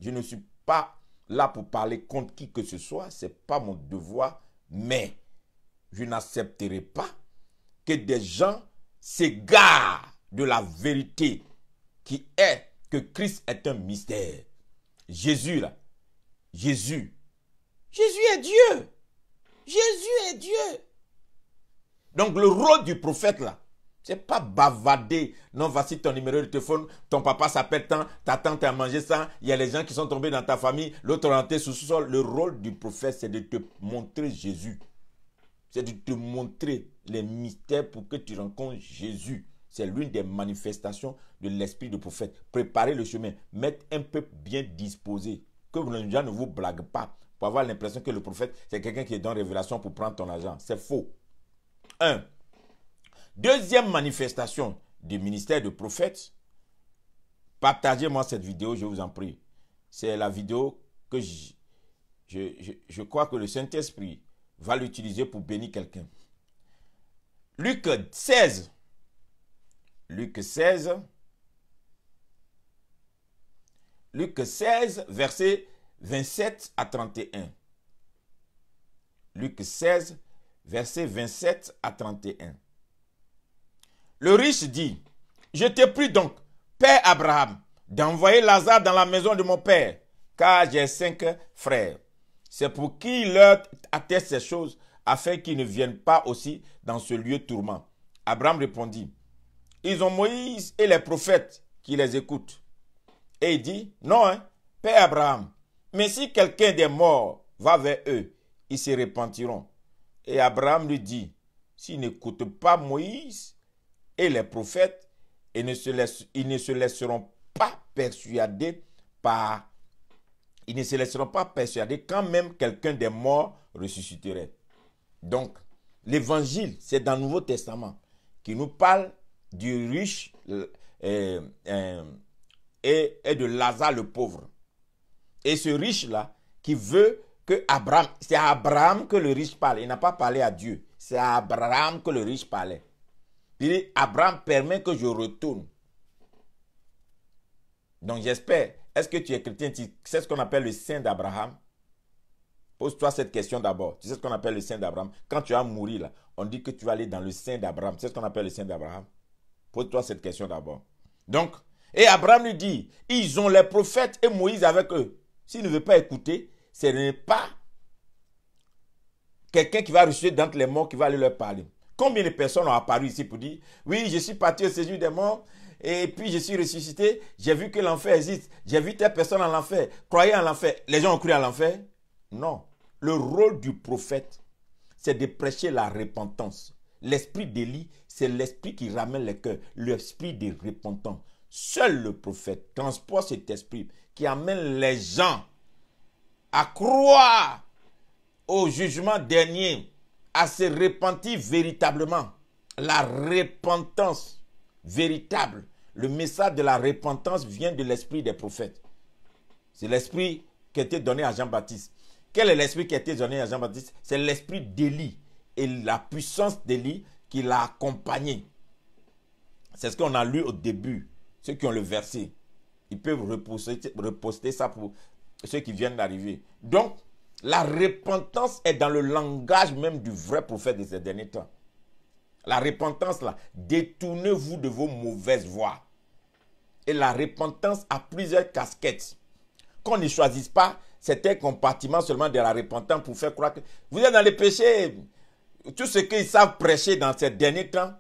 Je ne suis pas là pour parler contre qui que ce soit. Ce n'est pas mon devoir. Mais je n'accepterai pas que des gens s'égarent de la vérité qui est que Christ est un mystère. Jésus là, Jésus est Dieu. Jésus est Dieu. Donc le rôle du prophète là, c'est pas bavarder. Non, voici ton numéro de téléphone, ton papa s'appelle tant, ta tante a mangé ça, il y a les gens qui sont tombés dans ta famille, l'autre rentré sous sol. Le rôle du prophète, c'est de te montrer Jésus. C'est de te montrer les mystères pour que tu rencontres Jésus. C'est l'une des manifestations de l'esprit de prophète. Préparer le chemin, mettre un peuple bien disposé, que les gens ne vous blaguent pas, pour avoir l'impression que le prophète, c'est quelqu'un qui est dans révélation pour prendre ton argent. C'est faux. 1. Deuxième manifestation du ministère de prophète. Partagez-moi cette vidéo, je vous en prie. C'est la vidéo que je crois que le Saint-Esprit va l'utiliser pour bénir quelqu'un. Luc 16. Luc 16. Luc 16, versets 27 à 31. Luc 16, versets 27 à 31. Le riche dit, je te prie donc, Père Abraham, d'envoyer Lazare dans la maison de mon père, car j'ai 5 frères. C'est pour qu'il leur atteste ces choses, afin qu'ils ne viennent pas aussi dans ce lieu tourment. Abraham répondit, ils ont Moïse et les prophètes qui les écoutent. Et il dit, non, Père Abraham, mais si quelqu'un des morts va vers eux, ils se repentiront. Et Abraham lui dit, s'ils n'écoutent pas Moïse et les prophètes, ils ne se laisseront pas persuader quand même quelqu'un des morts ressusciterait. Donc, l'évangile, c'est dans le Nouveau Testament qui nous parle du riche et de Lazare le pauvre. Et ce riche-là qui veut que Abraham, c'est à Abraham que le riche parle. Il n'a pas parlé à Dieu. C'est à Abraham que le riche parlait. Il dit, Abraham permet que je retourne. Donc j'espère, est-ce que tu es chrétien? Tu sais ce qu'on appelle le sein d'Abraham? Pose-toi cette question d'abord. Tu sais ce qu'on appelle le sein d'Abraham? Quand tu vas mourir, là, on dit que tu vas aller dans le sein d'Abraham. Tu sais ce qu'on appelle le sein d'Abraham? Pose-toi cette question d'abord. Donc, et Abraham lui dit, ils ont les prophètes et Moïse avec eux. S'il ne veut pas écouter, ce n'est pas quelqu'un qui va ressusciter d'entre les morts qui va aller leur parler. Combien de personnes ont apparu ici pour dire, oui, je suis parti au séjour des morts, et puis je suis ressuscité, j'ai vu que l'enfer existe, j'ai vu telle personne en l'enfer, croyez en l'enfer. Les gens ont cru à l'enfer? Non. Le rôle du prophète, c'est de prêcher la repentance. L'esprit d'Élie, c'est l'esprit qui ramène les cœurs, l'esprit de repentance. Seul le prophète transporte cet esprit qui amène les gens à croire au jugement dernier, à se repentir véritablement. La repentance véritable. Le message de la repentance vient de l'esprit des prophètes. C'est l'esprit qui a été donné à Jean-Baptiste. Quel est l'esprit qui a été donné à Jean-Baptiste? C'est l'esprit d'Élie et la puissance d'Élie qui l'a accompagné. C'est ce qu'on a lu au début. Ceux qui ont le verset, ils peuvent reposter ça pour ceux qui viennent d'arriver. Donc, la repentance est dans le langage même du vrai prophète de ces derniers temps. La repentance, là, détournez-vous de vos mauvaises voies. Et la repentance a plusieurs casquettes. Qu'on ne choisisse pas certains compartiments seulement de la repentance pour faire croire que vous êtes dans les péchés. Tout ce qu'ils savent prêcher dans ces derniers temps.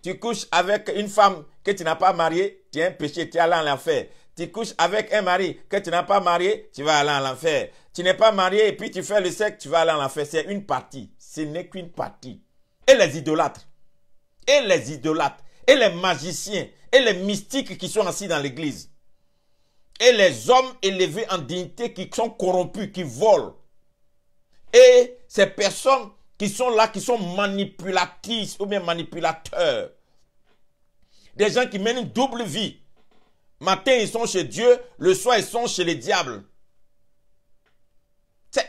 Tu couches avec une femme que tu n'as pas mariée, tu es un péché, tu es allé en enfer. Tu couches avec un mari que tu n'as pas marié, tu vas aller en enfer. Tu n'es pas marié et puis tu fais le sexe, tu vas aller en enfer. C'est une partie. Ce n'est qu'une partie. Et les idolâtres, et les magiciens, et les mystiques qui sont assis dans l'église, et les hommes élevés en dignité qui sont corrompus, qui volent, et ces personnes qui sont là, qui sont manipulatrices ou bien manipulateurs, des gens qui mènent une double vie. Matin, ils sont chez Dieu, le soir, ils sont chez les diables.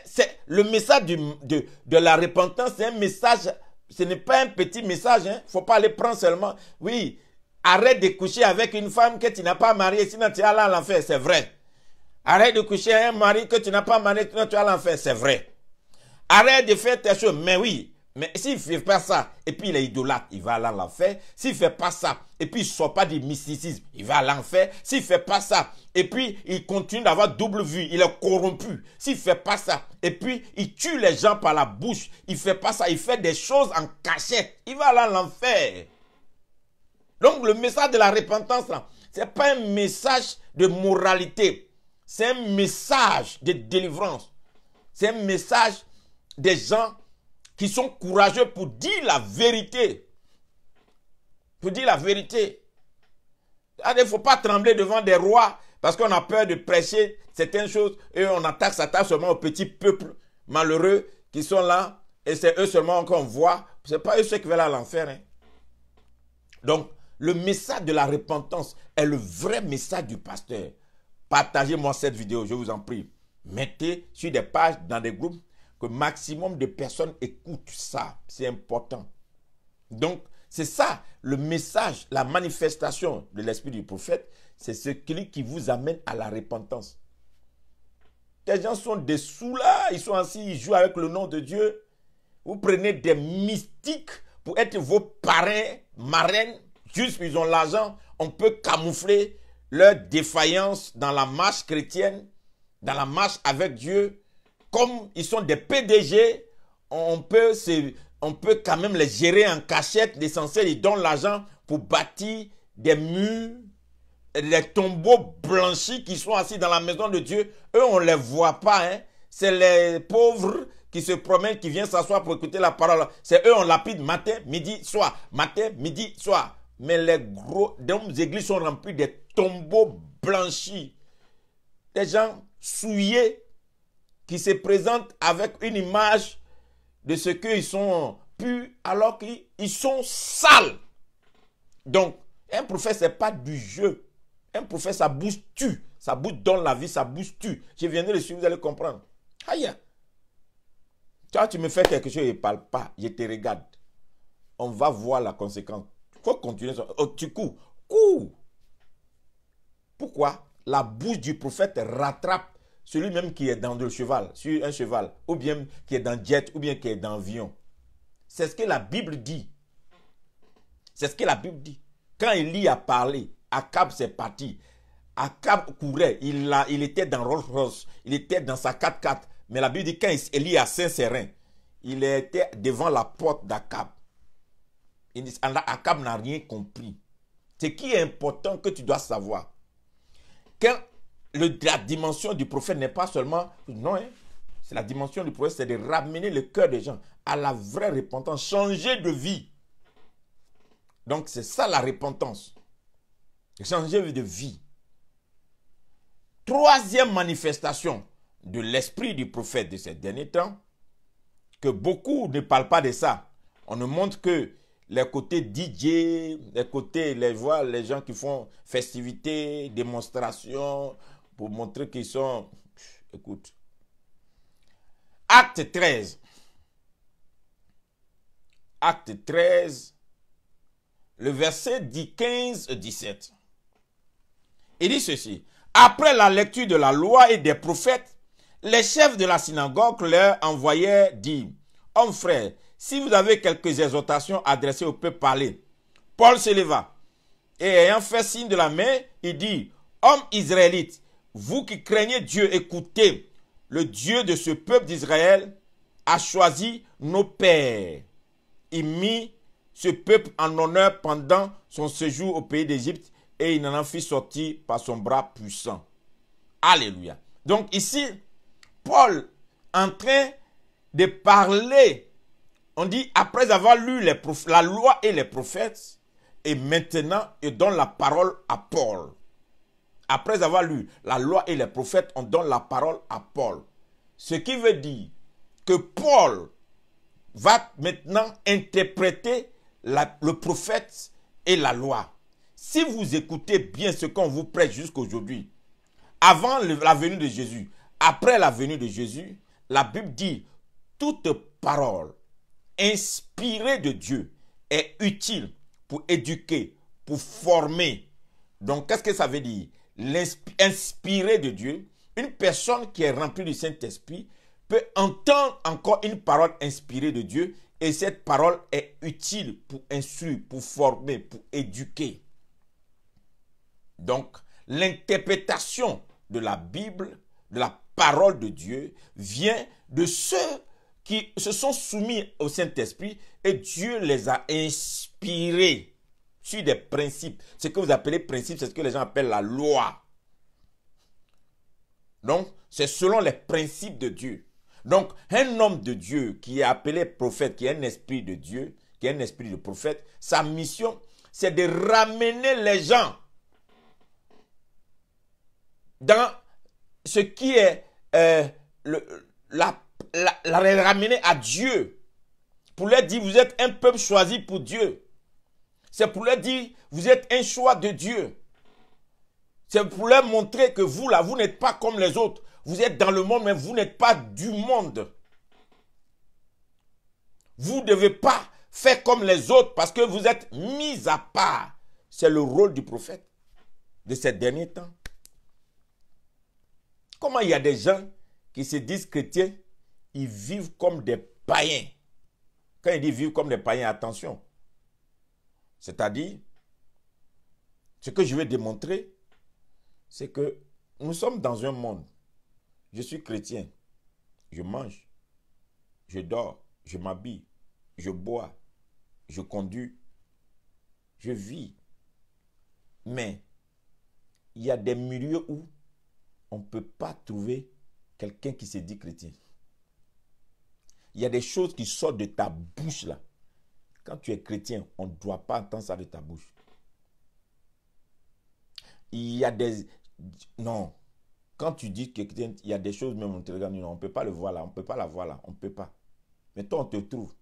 C'est le message de la repentance, c'est un message. Ce n'est pas un petit message, hein. Faut pas aller prendre seulement. Oui, arrête de coucher avec une femme que tu n'as pas mariée, sinon tu vas à l'enfer, c'est vrai. Arrête de coucher avec un mari que tu n'as pas marié, sinon tu vas à l'enfer, c'est vrai. Arrête de faire tes choses, mais oui. Mais s'il ne fait pas ça, et puis il est idolâtre, il va à l'enfer. S'il ne fait pas ça, et puis il ne sort pas du mysticisme, il va à l'enfer. S'il ne fait pas ça, et puis il continue d'avoir double vue, il est corrompu. S'il ne fait pas ça, et puis il tue les gens par la bouche, il ne fait pas ça, il fait des choses en cachette, il va à l'enfer. Donc le message de la repentance, ce n'est pas un message de moralité, c'est un message de délivrance. C'est un message des gens qui sont courageux pour dire la vérité. Pour dire la vérité. Il ne faut pas trembler devant des rois parce qu'on a peur de prêcher certaines choses et on attaque seulement aux petits peuples malheureux qui sont là et c'est eux seulement qu'on voit. Ce n'est pas eux ceux qui veulent aller à l'enfer. Hein. Donc, le message de la repentance est le vrai message du pasteur. Partagez-moi cette vidéo, je vous en prie. Mettez sur des pages, dans des groupes, que le maximum de personnes écoutent ça. C'est important. Donc, c'est ça, le message, la manifestation de l'esprit du prophète, c'est ce qui vous amène à la repentance. Les gens sont dessous là, ils sont assis, ils jouent avec le nom de Dieu. Vous prenez des mystiques pour être vos parrains, marraines, juste ils ont l'argent, on peut camoufler leur défaillance dans la marche chrétienne, dans la marche avec Dieu. Comme ils sont des PDG, on peut quand même les gérer en cachette. L'essentiel, ils donnent l'argent pour bâtir des murs, des tombeaux blanchis qui sont assis dans la maison de Dieu. Eux, on ne les voit pas. Hein. C'est les pauvres qui se promènent, qui viennent s'asseoir pour écouter la parole. C'est eux, on lapide matin, midi, soir. Matin, midi, soir. Mais les églises sont remplies des tombeaux blanchis. Des gens souillés qui se présentent avec une image de ce qu'ils sont purs alors qu'ils sont sales. Donc, un prophète, ce n'est pas du jeu. Un prophète, ça bouge tue. Ça bouge dans la vie, ça bouge tue. Je viendrai dessus, vous allez comprendre. Aïe. Toi, tu me fais quelque chose et ne parle pas. Je te regarde. On va voir la conséquence. Il faut continuer. Oh, tu cours. Cours. Pourquoi? La bouche du prophète rattrape celui-même qui est dans le cheval, sur un cheval, ou bien qui est dans jet, ou bien qui est dans avion. C'est ce que la Bible dit. C'est ce que la Bible dit. Quand Élie a parlé Akab c'est parti. Akab courait, il était dans Rolls Royce, il était dans sa 4x4. Mais la Bible dit quand Élie a Saint-Sérin, il était devant la porte d'Akab. Akab n'a rien compris. Ce qui est important que tu dois savoir. Quand la dimension du prophète n'est pas seulement... Non, hein, c'est la dimension du prophète, c'est de ramener le cœur des gens à la vraie repentance, changer de vie. Donc c'est ça la repentance. Changer de vie. Troisième manifestation de l'esprit du prophète de ces derniers temps, que beaucoup ne parlent pas de ça. On ne montre que les côtés DJ, les côtés, les gens qui font festivités, démonstrations, pour montrer qu'ils sont... Écoute. Acte 13. Acte 13, le verset dit 15-17. Il dit ceci. Après la lecture de la loi et des prophètes, les chefs de la synagogue leur envoyaient dire, « Hommes frères, si vous avez quelques exhortations adressées au peuple, parlez. » Paul se leva et ayant fait signe de la main, il dit, « Hommes israélites, vous qui craignez Dieu, écoutez, le Dieu de ce peuple d'Israël a choisi nos pères. Il mit ce peuple en honneur pendant son séjour au pays d'Égypte et il en a fait sortir par son bras puissant. » Alléluia. Donc ici, Paul en train de parler, on dit après avoir lu la loi et les prophètes, et maintenant il donne la parole à Paul. Après avoir lu la loi et les prophètes, on donne la parole à Paul. Ce qui veut dire que Paul va maintenant interpréter le prophète et la loi. Si vous écoutez bien ce qu'on vous prête jusqu'aujourd'hui, avant la venue de Jésus, après la venue de Jésus, la Bible dit toute parole inspirée de Dieu est utile pour éduquer, pour former. Donc, qu'est-ce que ça veut dire? Inspiré de Dieu, une personne qui est remplie du Saint-Esprit peut entendre encore une parole inspirée de Dieu et cette parole est utile pour instruire, pour former, pour éduquer. Donc, l'interprétation de la Bible, de la parole de Dieu, vient de ceux qui se sont soumis au Saint-Esprit et Dieu les a inspirés sur des principes. Ce que vous appelez principes, c'est ce que les gens appellent la loi. Donc, c'est selon les principes de Dieu. Donc, un homme de Dieu qui est appelé prophète, qui est un esprit de Dieu, qui est un esprit de prophète, sa mission, c'est de ramener les gens dans ce qui est ramener à Dieu. Pour leur dire, vous êtes un peuple choisi pour Dieu. C'est pour leur dire, vous êtes un choix de Dieu. C'est pour leur montrer que vous, là, vous n'êtes pas comme les autres. Vous êtes dans le monde, mais vous n'êtes pas du monde. Vous ne devez pas faire comme les autres parce que vous êtes mis à part. C'est le rôle du prophète de ces derniers temps. Comment il y a des gens qui se disent chrétiens, ils vivent comme des païens. Quand il dit vivre comme des païens, attention. C'est-à-dire, ce que je vais démontrer, c'est que nous sommes dans un monde. Je suis chrétien. Je mange. Je dors. Je m'habille. Je bois. Je conduis. Je vis. Mais, il y a des milieux où on ne peut pas trouver quelqu'un qui se dit chrétien. Il y a des choses qui sortent de ta bouche là. Quand tu es chrétien, on ne doit pas entendre ça de ta bouche. Il y a des... Non. Quand tu dis que il y a des choses, même on te regarde, non, on ne peut pas le voir là, on ne peut pas la voir là, on ne peut pas. Mais toi, on te trouve.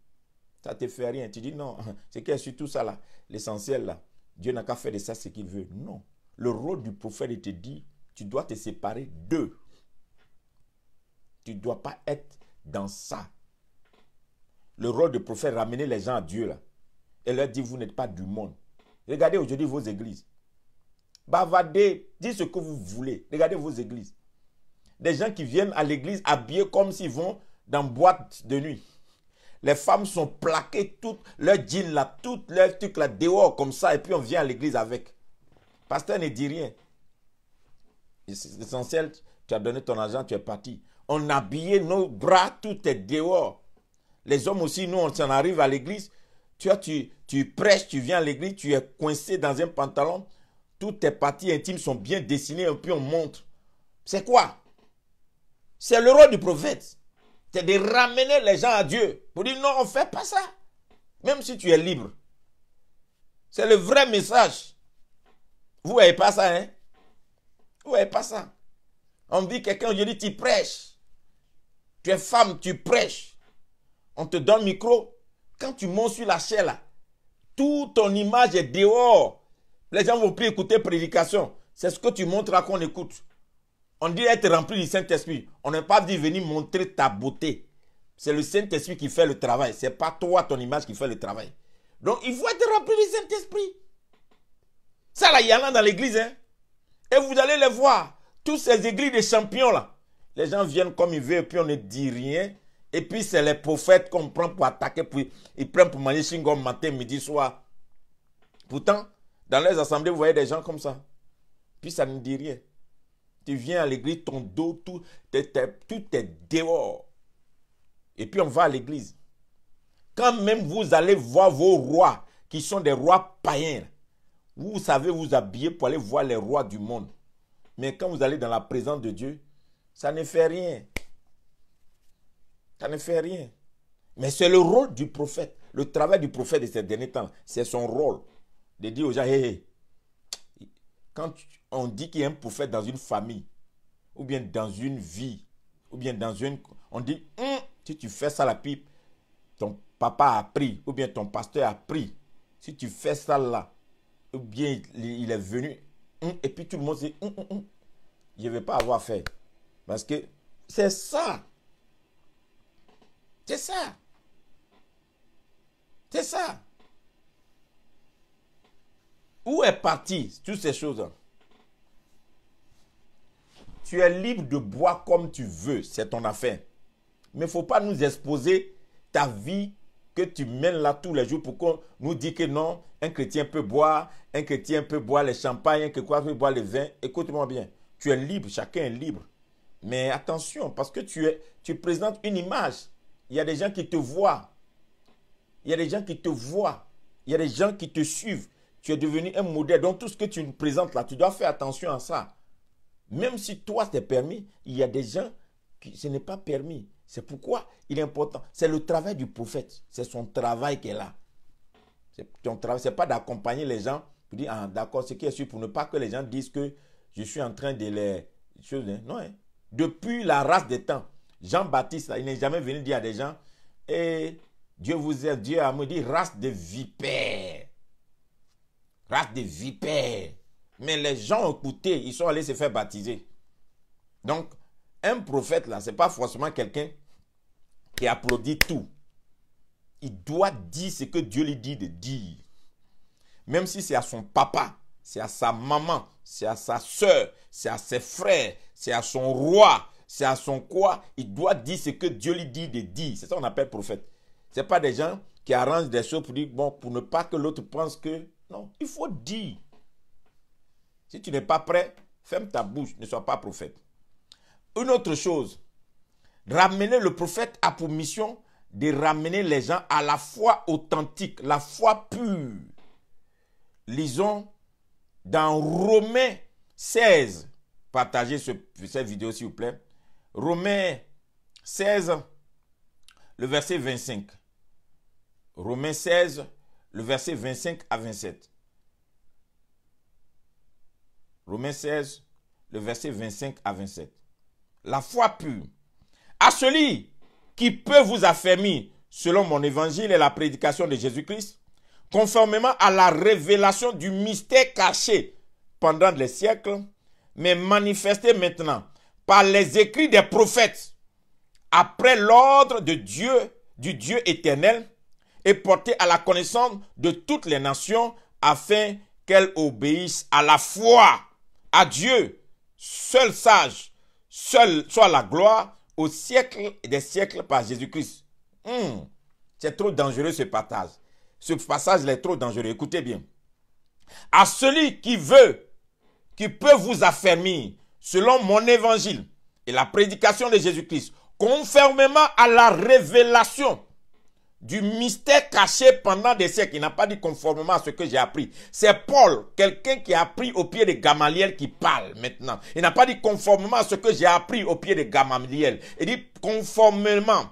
Ça ne te fait rien. Tu dis non, c'est qu'il y a sur tout ça là, l'essentiel là. Dieu n'a qu'à faire de ça ce qu'il veut. Non. Le rôle du prophète, il te dit, tu dois te séparer d'eux. Tu ne dois pas être dans ça. Le rôle du prophète, ramener les gens à Dieu là. Et leur dire, vous n'êtes pas du monde. Regardez aujourd'hui vos églises. Bavardez, dites ce que vous voulez. Regardez vos églises. Des gens qui viennent à l'église habillés comme s'ils vont dans boîte de nuit. Les femmes sont plaquées, toutes leurs jeans là, toutes leurs trucs là dehors comme ça. Et puis on vient à l'église avec. Pasteur ne dit rien. C'est essentiel, tu as donné ton argent, tu es parti. On habillait nos bras, tout est dehors. Les hommes aussi, nous, on s'en arrive à l'église. Tu prêches, tu viens à l'église, tu es coincé dans un pantalon. Toutes tes parties intimes sont bien dessinées et puis on montre. C'est quoi? C'est le rôle du prophète. C'est de ramener les gens à Dieu. Pour dire non, on ne fait pas ça. Même si tu es libre. C'est le vrai message. Vous ne voyez pas ça, hein? Vous ne voyez pas ça. On dit quelqu'un aujourd'hui, tu prêches. Tu es femme, tu prêches. On te donne le micro. Quand tu montes sur la chaise là, toute ton image est dehors. Les gens ne vont plus écouter prédication. C'est ce que tu montres qu'on écoute. On dit être rempli du Saint-Esprit. On n'est pas dit venir montrer ta beauté. C'est le Saint-Esprit qui fait le travail. Ce n'est pas toi, ton image qui fait le travail. Donc il faut être rempli du Saint-Esprit. Ça là, il y en a dans l'église. Hein? Et vous allez les voir. Tous ces églises de champions là. Les gens viennent comme ils veulent et puis on ne dit rien. Et puis c'est les prophètes qu'on prend pour attaquer. Puis ils prennent pour manger chingom matin, midi, soir. Pourtant, dans les assemblées, vous voyez des gens comme ça. Puis ça ne dit rien. Tu viens à l'église, ton dos, tout est dehors. Et puis on va à l'église. Quand même vous allez voir vos rois, qui sont des rois païens, vous savez vous habiller pour aller voir les rois du monde. Mais quand vous allez dans la présence de Dieu, ça ne fait rien. Ça ne fait rien. Mais c'est le rôle du prophète. Le travail du prophète de ces derniers temps, c'est son rôle. De dire aux gens, hey, quand on dit qu'il y a un prophète dans une famille, ou bien dans une vie, ou bien dans une... On dit, si tu fais ça la pipe, ton papa a appris, ou bien ton pasteur a appris. Si tu fais ça là, ou bien il est venu, et puis tout le monde dit, je ne vais pas avoir fait. Parce que c'est ça. C'est ça. C'est ça. Où est parti toutes ces choses-là? Tu es libre de boire comme tu veux, c'est ton affaire. Mais il ne faut pas nous exposer ta vie que tu mènes là tous les jours pour qu'on nous dise que non, un chrétien peut boire, un chrétien peut boire les champagnes, un chrétien peut boire le vin. Écoute-moi bien, tu es libre, chacun est libre. Mais attention, parce que tu présentes une image. Il y a des gens qui te voient. Il y a des gens qui te voient. Il y a des gens qui te suivent. Tu es devenu un modèle. Donc tout ce que tu nous présentes là, tu dois faire attention à ça. Même si toi c'est permis, il y a des gens qui ce n'est pas permis. C'est pourquoi il est important. C'est le travail du prophète. C'est son travail qui est là. C'est ton travail. Ce n'est pas d'accompagner les gens pour dire, ah d'accord, ce qui est sûr, pour ne pas que les gens disent que je suis en train de les... choses. Non, hein. Depuis la race des temps, Jean-Baptiste, il n'est jamais venu dire à des gens, et Dieu vous aide, Dieu a me dit, race de vipères. Race de vipères. Mais les gens ont écouté, ils sont allés se faire baptiser. Donc, un prophète là, ce n'est pas forcément quelqu'un qui applaudit tout. Il doit dire ce que Dieu lui dit de dire. Même si c'est à son papa, c'est à sa maman, c'est à sa soeur, c'est à ses frères, c'est à son roi, c'est à son quoi, il doit dire ce que Dieu lui dit de dire. C'est ça qu'on appelle prophète. Ce n'est pas des gens qui arrangent des choses pour dire, bon, pour ne pas que l'autre pense que... Non, il faut dire. Si tu n'es pas prêt, ferme ta bouche, ne sois pas prophète. Une autre chose, ramener le prophète a pour mission de ramener les gens à la foi authentique, la foi pure. Lisons dans Romains 16, partagez cette vidéo s'il vous plaît. Romains 16, le verset 25. Romains 16, le verset 25 à 27. Romains 16, le verset 25 à 27. La foi pure. À celui qui peut vous affermir selon mon évangile et la prédication de Jésus-Christ, conformément à la révélation du mystère caché pendant les siècles, mais manifesté maintenant par les écrits des prophètes, après l'ordre de Dieu, du Dieu éternel, et porté à la connaissance de toutes les nations, afin qu'elles obéissent à la foi à Dieu, seul sage, seul soit la gloire au siècle des siècles par Jésus-Christ. C'est trop dangereux ce passage. Ce passage est trop dangereux. Écoutez bien. À celui qui veut qui peut vous affermir, selon mon évangile et la prédication de Jésus-Christ, conformément à la révélation du mystère caché pendant des siècles. Il n'a pas dit conformément à ce que j'ai appris. C'est Paul, quelqu'un qui a appris au pied de Gamaliel, qui parle maintenant. Il n'a pas dit conformément à ce que j'ai appris au pied de Gamaliel. Il dit conformément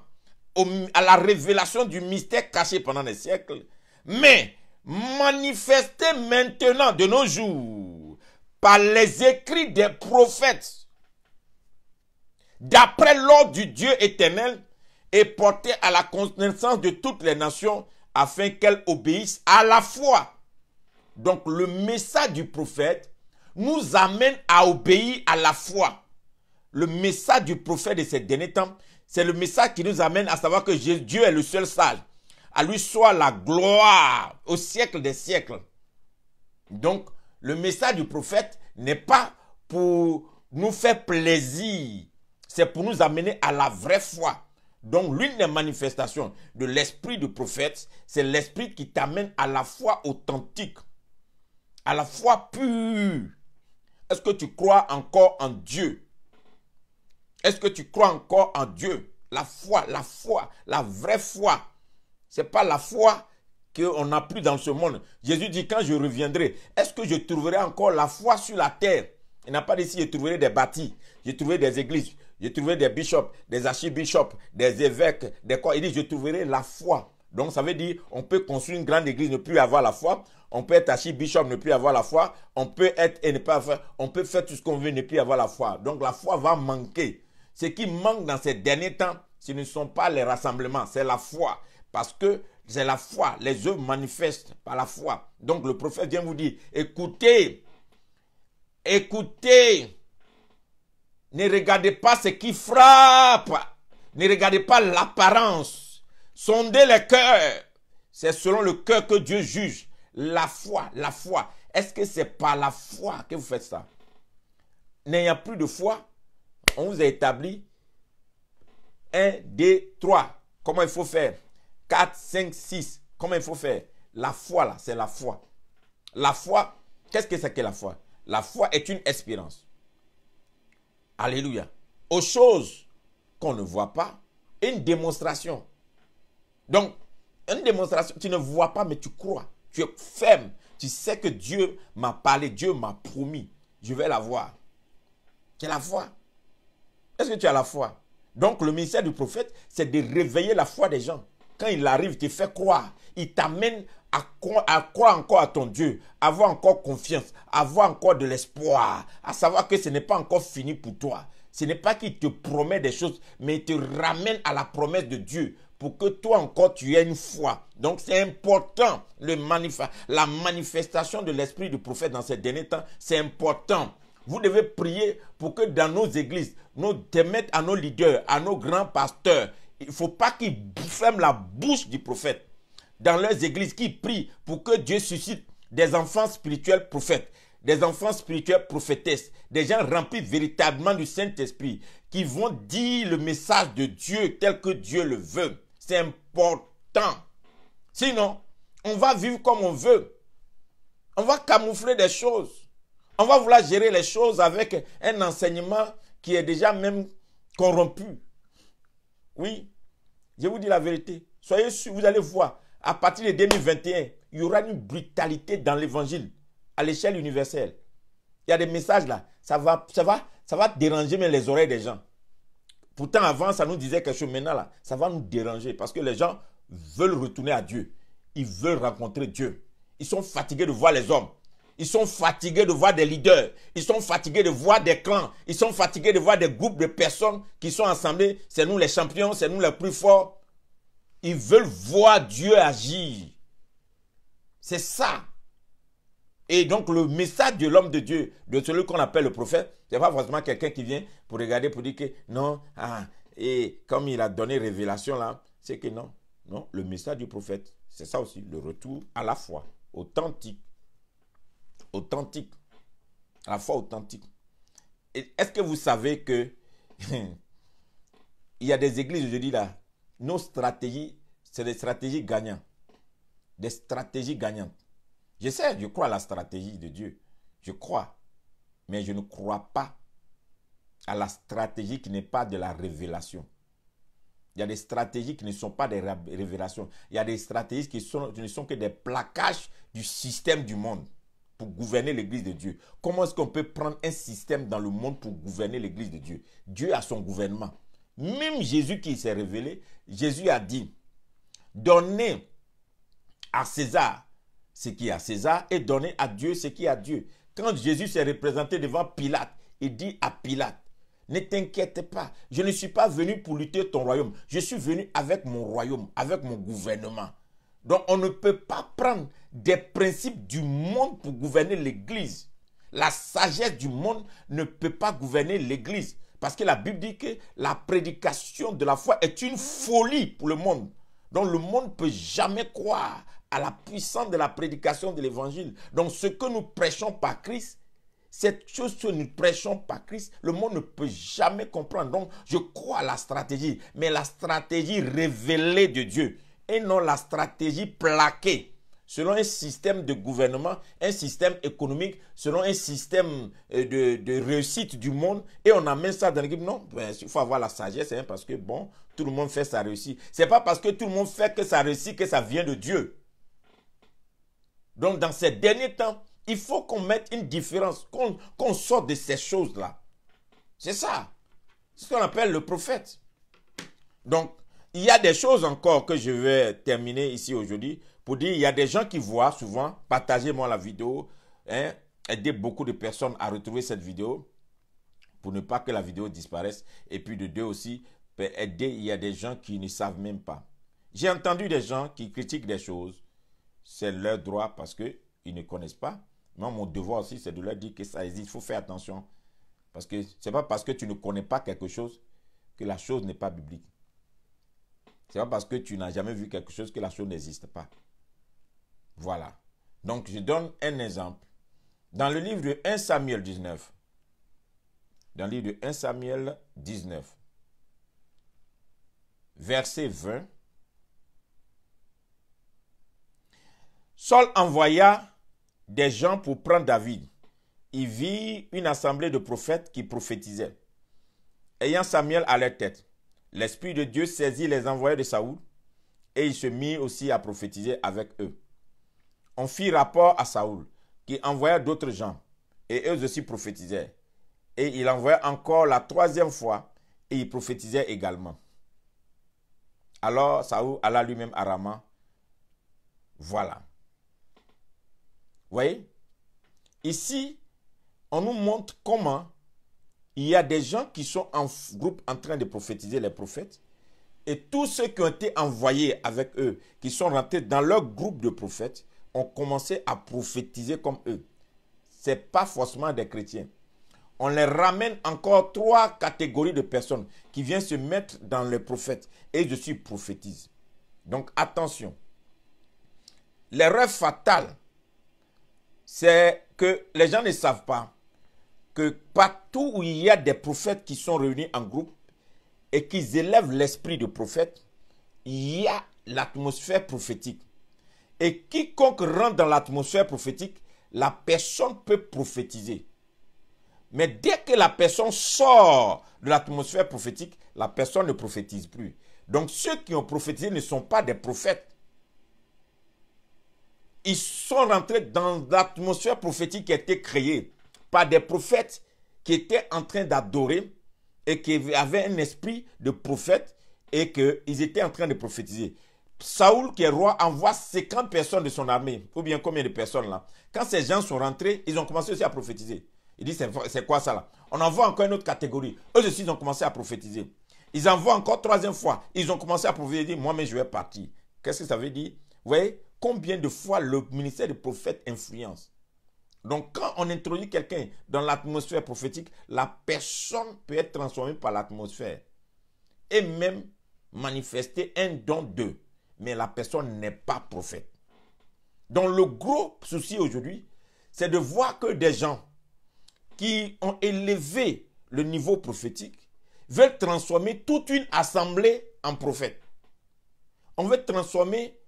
à la révélation du mystère caché pendant des siècles, mais manifesté maintenant de nos jours par les écrits des prophètes, d'après l'ordre du Dieu éternel, et porté à la connaissance de toutes les nations, afin qu'elles obéissent à la foi. Donc le message du prophète nous amène à obéir à la foi. Le message du prophète de ces derniers temps, c'est le message qui nous amène à savoir que Dieu est le seul sage. À lui soit la gloire au siècle des siècles. Donc le message du prophète n'est pas pour nous faire plaisir, c'est pour nous amener à la vraie foi. Donc l'une des manifestations de l'esprit du prophète, c'est l'esprit qui t'amène à la foi authentique, à la foi pure. Est-ce que tu crois encore en Dieu? Est-ce que tu crois encore en Dieu? La foi, la vraie foi. Ce n'est pas la foi qu'on n'a plus dans ce monde. Jésus dit, quand je reviendrai, est-ce que je trouverai encore la foi sur la terre? Il n'a pas dit si je trouverai des bâtis, je trouverai des églises, je trouverai des bishops, des archibishops, des évêques, des quoi. Il dit, je trouverai la foi. Donc ça veut dire, on peut construire une grande église, ne plus avoir la foi. On peut être archibishop, ne plus avoir la foi. On peut être et ne pas faire. On peut faire tout ce qu'on veut, ne plus avoir la foi. Donc la foi va manquer. Ce qui manque dans ces derniers temps, ce ne sont pas les rassemblements, c'est la foi. Parce que c'est la foi. Les œuvres manifestent par la foi. Donc le prophète vient vous dire, écoutez, écoutez. Ne regardez pas ce qui frappe. Ne regardez pas l'apparence. Sondez les cœurs. C'est selon le cœur que Dieu juge. La foi, la foi. Est-ce que c'est par la foi que vous faites ça? N'ayant plus de foi, on vous a établi 1, 2, 3. Comment il faut faire? 4, 5, 6. Comment il faut faire? La foi là, c'est la foi. La foi, qu'est-ce que c'est que la foi? La foi est une espérance. Alléluia. Aux choses qu'on ne voit pas, une démonstration. Donc, une démonstration, tu ne vois pas, mais tu crois. Tu es ferme. Tu sais que Dieu m'a parlé, Dieu m'a promis. Je vais la voir. Tu as la foi. Est-ce que tu as la foi? Donc, le ministère du prophète, c'est de réveiller la foi des gens. Quand il arrive, il te fait croire. Il t'amène à croire encore à ton Dieu, avoir encore confiance, avoir encore de l'espoir, à savoir que ce n'est pas encore fini pour toi. Ce n'est pas qu'il te promet des choses, mais il te ramène à la promesse de Dieu pour que toi encore tu aies une foi. Donc c'est important, la manifestation de l'esprit du prophète dans ces derniers temps, c'est important. Vous devez prier pour que dans nos églises, nous permettre à nos leaders, à nos grands pasteurs, il ne faut pas qu'ils ferment la bouche du prophète. Dans leurs églises, qui prient pour que Dieu suscite des enfants spirituels prophètes, des enfants spirituels prophétesses, des gens remplis véritablement du Saint-Esprit, qui vont dire le message de Dieu tel que Dieu le veut. C'est important. Sinon, on va vivre comme on veut. On va camoufler des choses. On va vouloir gérer les choses avec un enseignement qui est déjà même corrompu. Oui, je vous dis la vérité. Soyez sûrs, vous allez voir. À partir de 2021, il y aura une brutalité dans l'évangile à l'échelle universelle. Il y a des messages là, ça va déranger même les oreilles des gens. Pourtant avant, ça nous disait quelque chose. Maintenant là, ça va nous déranger parce que les gens veulent retourner à Dieu. Ils veulent rencontrer Dieu. Ils sont fatigués de voir les hommes. Ils sont fatigués de voir des leaders. Ils sont fatigués de voir des clans. Ils sont fatigués de voir des groupes de personnes qui sont assemblés. C'est nous les champions, c'est nous les plus forts. Ils veulent voir Dieu agir. C'est ça. Et donc le message de l'homme de Dieu, de celui qu'on appelle le prophète, ce n'est pas forcément quelqu'un qui vient pour regarder, pour dire que non, et comme il a donné révélation là, c'est que non. Non, le message du prophète, c'est ça aussi, le retour à la foi authentique. Authentique. À la foi authentique. Est-ce que vous savez que il y a des églises aujourd'hui là, nos stratégies, c'est des stratégies gagnantes. Des stratégies gagnantes. Je sais, je crois à la stratégie de Dieu. Je crois. Mais je ne crois pas à la stratégie qui n'est pas de la révélation. Il y a des stratégies qui ne sont pas des révélations. Il y a des stratégies qui ne sont que des plaquages du système du monde pour gouverner l'église de Dieu. Comment est-ce qu'on peut prendre un système dans le monde pour gouverner l'église de Dieu? Dieu a son gouvernement. Même Jésus qui s'est révélé, Jésus a dit, donnez à César ce qui est à César et donnez à Dieu ce qui est à Dieu. Quand Jésus s'est représenté devant Pilate, il dit à Pilate, ne t'inquiète pas, je ne suis pas venu pour lutter ton royaume. Je suis venu avec mon royaume, avec mon gouvernement. Donc on ne peut pas prendre des principes du monde pour gouverner l'église. La sagesse du monde ne peut pas gouverner l'église. Parce que la Bible dit que la prédication de la foi est une folie pour le monde. Donc le monde ne peut jamais croire à la puissance de la prédication de l'évangile. Donc ce que nous prêchons par Christ, cette chose que nous prêchons par Christ, le monde ne peut jamais comprendre. Donc, je crois à la stratégie, mais la stratégie révélée de Dieu et non la stratégie plaquée selon un système de gouvernement, un système économique, selon un système de réussite du monde. Et on amène ça dans l'équipe. Non, il faut avoir la sagesse hein, parce que bon, tout le monde fait sa réussite. Ce n'est pas parce que tout le monde fait que ça réussit que ça vient de Dieu. Donc, dans ces derniers temps, il faut qu'on mette une différence, qu'on sorte de ces choses-là. C'est ça. C'est ce qu'on appelle le prophète. Donc, il y a des choses encore que je vais terminer ici aujourd'hui pour dire, il y a des gens qui voient souvent, partagez-moi la vidéo, hein, aidez beaucoup de personnes à retrouver cette vidéo pour ne pas que la vidéo disparaisse. Et puis de deux aussi, aider, il y a des gens qui ne savent même pas. J'ai entendu des gens qui critiquent des choses. C'est leur droit parce qu'ils ne connaissent pas. Moi, mon devoir aussi, c'est de leur dire que ça existe. Il faut faire attention. Parce que ce n'est pas parce que tu ne connais pas quelque chose que la chose n'est pas biblique. Ce n'est pas parce que tu n'as jamais vu quelque chose que la chose n'existe pas. Voilà. Donc, je donne un exemple. Dans le livre de 1 Samuel 19, dans le livre de 1 Samuel 19, verset 20, Saul envoya des gens pour prendre David. Il vit une assemblée de prophètes qui prophétisaient, ayant Samuel à leur tête. L'Esprit de Dieu saisit les envoyés de Saoul et il se mit aussi à prophétiser avec eux. On fit rapport à Saoul, qui envoya d'autres gens, et eux aussi prophétisaient. Et il envoya encore la troisième fois, et il prophétisait également. Alors Saoul alla lui-même à Rama. Voilà. Vous voyez? Ici, on nous montre comment il y a des gens qui sont en groupe en train de prophétiser les prophètes. Et tous ceux qui ont été envoyés avec eux, qui sont rentrés dans leur groupe de prophètes, ont commencé à prophétiser comme eux. Ce n'est pas forcément des chrétiens. On les ramène encore 3 catégories de personnes qui viennent se mettre dans les prophètes. Et je suis prophétise. Donc attention. L'erreur fatale, c'est que les gens ne savent pas que partout où il y a des prophètes qui sont réunis en groupe et qu'ils élèvent l'esprit de prophète, il y a l'atmosphère prophétique. Et quiconque rentre dans l'atmosphère prophétique, la personne peut prophétiser. Mais dès que la personne sort de l'atmosphère prophétique, la personne ne prophétise plus. Donc ceux qui ont prophétisé ne sont pas des prophètes. Ils sont rentrés dans l'atmosphère prophétique qui a été créée par des prophètes qui étaient en train d'adorer et qui avaient un esprit de prophète et qu'ils étaient en train de prophétiser. Saoul, qui est roi, envoie 50 personnes de son armée, ou bien combien de personnes là. Quand ces gens sont rentrés, ils ont commencé aussi à prophétiser. Il dit, c'est quoi ça là? On envoie encore une autre catégorie. Eux aussi, ils ont commencé à prophétiser. Ils envoient encore 3e fois. Ils ont commencé à prophétiser. Moi, mais je vais partir. Qu'est-ce que ça veut dire? Vous voyez combien de fois le ministère des prophètes influence? Donc, quand on introduit quelqu'un dans l'atmosphère prophétique, la personne peut être transformée par l'atmosphère et même manifester un don d'eux. Mais la personne n'est pas prophète. Donc, le gros souci aujourd'hui, c'est de voir que des gens qui ont élevé le niveau prophétique veulent transformer toute une assemblée en prophète. On veut transformer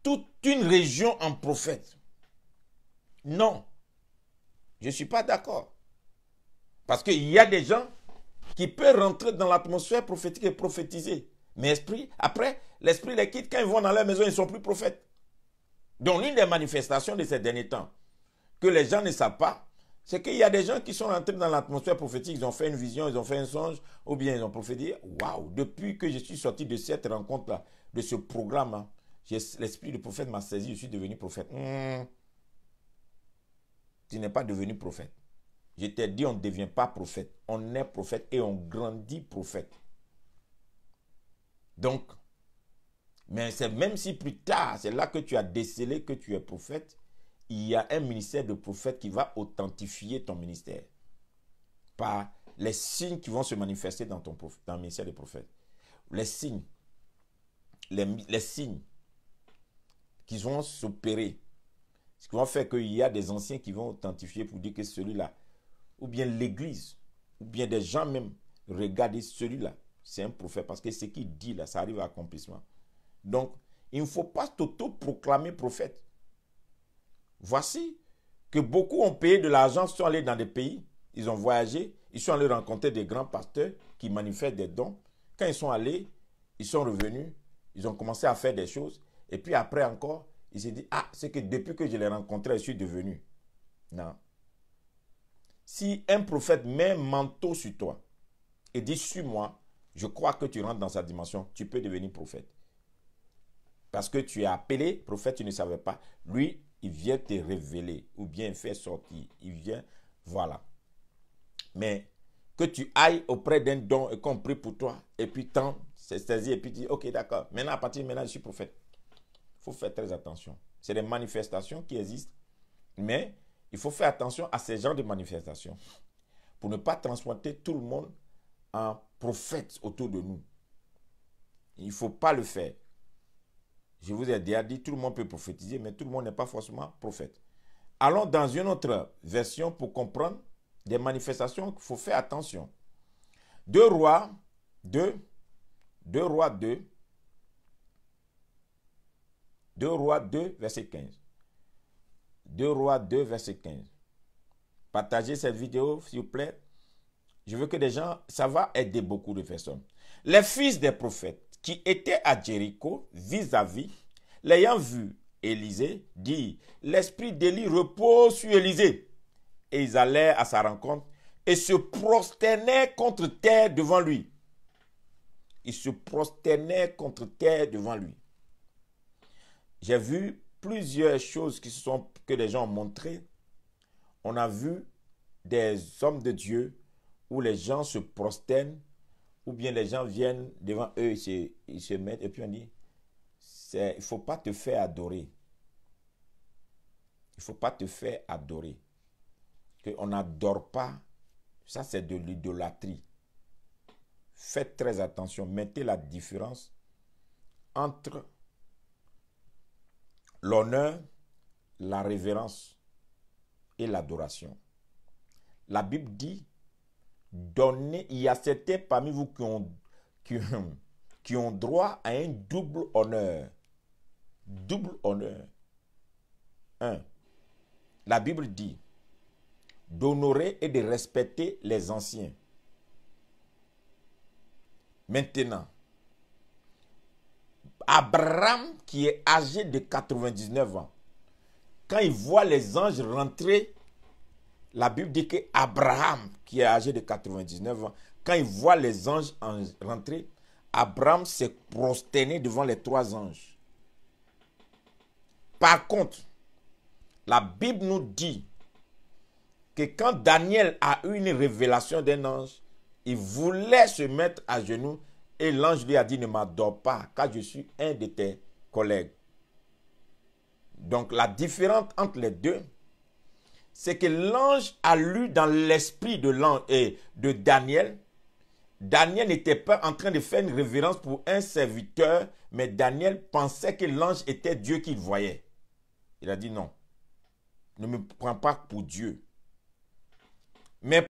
toute une région en prophète. Non, je ne suis pas d'accord. Parce qu'il y a des gens qui peuvent rentrer dans l'atmosphère prophétique et prophétiser. Mais après, l'esprit les quitte. Quand ils vont dans leur maison, ils ne sont plus prophètes. Donc l'une des manifestations de ces derniers temps, que les gens ne savent pas, c'est qu'il y a des gens qui sont rentrés dans l'atmosphère prophétique, ils ont fait une vision, ils ont fait un songe, ou bien ils ont prophétisé. Waouh, depuis que je suis sorti de cette rencontre-là, de ce programme, l'esprit du prophète m'a saisi, je suis devenu prophète. Tu n'es pas devenu prophète. Je t'ai dit, on ne devient pas prophète. On est prophète et on grandit prophète. Donc, mais c'est même si plus tard, c'est là que tu as décelé que tu es prophète, il y a un ministère de prophète qui va authentifier ton ministère par les signes qui vont se manifester dans le ministère de prophète. Les signes. Les signes qui vont s'opérer. Ce qui va faire qu'il y a des anciens qui vont authentifier pour dire que celui-là, ou bien l'église, ou bien des gens même, regardez celui-là, c'est un prophète. Parce que ce qu'il dit là, ça arrive à accomplissement. Donc, il ne faut pas t'auto-proclamer prophète. Voici que beaucoup ont payé de l'argent, sont allés dans des pays, ils ont voyagé, ils sont allés rencontrer des grands pasteurs qui manifestent des dons. Quand ils sont allés, ils sont revenus, ils ont commencé à faire des choses. Et puis après encore, ils se disent, ah, c'est que depuis que je l'ai rencontré, je suis devenu. Non. Si un prophète met un manteau sur toi et dit, suis-moi, je crois que tu rentres dans sa dimension, tu peux devenir prophète. Parce que tu es appelé prophète, tu ne savais pas. Lui, il vient te révéler ou bien faire sortir. Il vient, voilà. Mais que tu ailles auprès d'un don et qu'on prie pour toi, et puis tant, c'est saisi, et puis dis, ok, d'accord, maintenant, à partir de maintenant, je suis prophète. Il faut faire très attention. C'est des manifestations qui existent, mais il faut faire attention à ces genres de manifestations pour ne pas transporter tout le monde en prophète autour de nous. Il ne faut pas le faire. Je vous ai déjà dit, tout le monde peut prophétiser, mais tout le monde n'est pas forcément prophète. Allons dans une autre version pour comprendre des manifestations qu'il faut faire attention. 2 Rois 2, verset 15. 2 Rois 2, verset 15. Partagez cette vidéo, s'il vous plaît. Je veux que des gens, ça va aider beaucoup de personnes. Les fils des prophètes qui étaient à Jéricho, vis-à-vis, l'ayant vu Élisée, dit, l'esprit d'Élie repose sur Élisée. Et ils allèrent à sa rencontre et se prosternaient contre terre devant lui. Ils se prosternaient contre terre devant lui. J'ai vu plusieurs choses que les gens ont montrées. On a vu des hommes de Dieu où les gens se prosternent, ou bien les gens viennent devant eux, ils se mettent, et puis on dit, il ne faut pas te faire adorer. Il ne faut pas te faire adorer. On n'adore pas, ça c'est de l'idolâtrie. Faites très attention, mettez la différence entre l'honneur, la révérence et l'adoration. La Bible dit, donnez, il y a certains parmi vous qui ont droit à un double honneur. Double honneur. 1. La Bible dit d'honorer et de respecter les anciens. Maintenant, Abraham qui est âgé de 99 ans, quand il voit les anges rentrer, la Bible dit qu'Abraham qui est âgé de 99 ans, quand il voit les anges rentrer, Abraham s'est prosterné devant les 3 anges. Par contre, la Bible nous dit que quand Daniel a eu une révélation d'un ange, il voulait se mettre à genoux et l'ange lui a dit, ne m'adore pas, car je suis un de tes collègues. Donc la différence entre les deux, c'est que l'ange a lu dans l'esprit de Daniel. Daniel n'était pas en train de faire une révérence pour un serviteur, mais Daniel pensait que l'ange était Dieu qu'il voyait. Il a dit non, ne me prends pas pour Dieu. Mais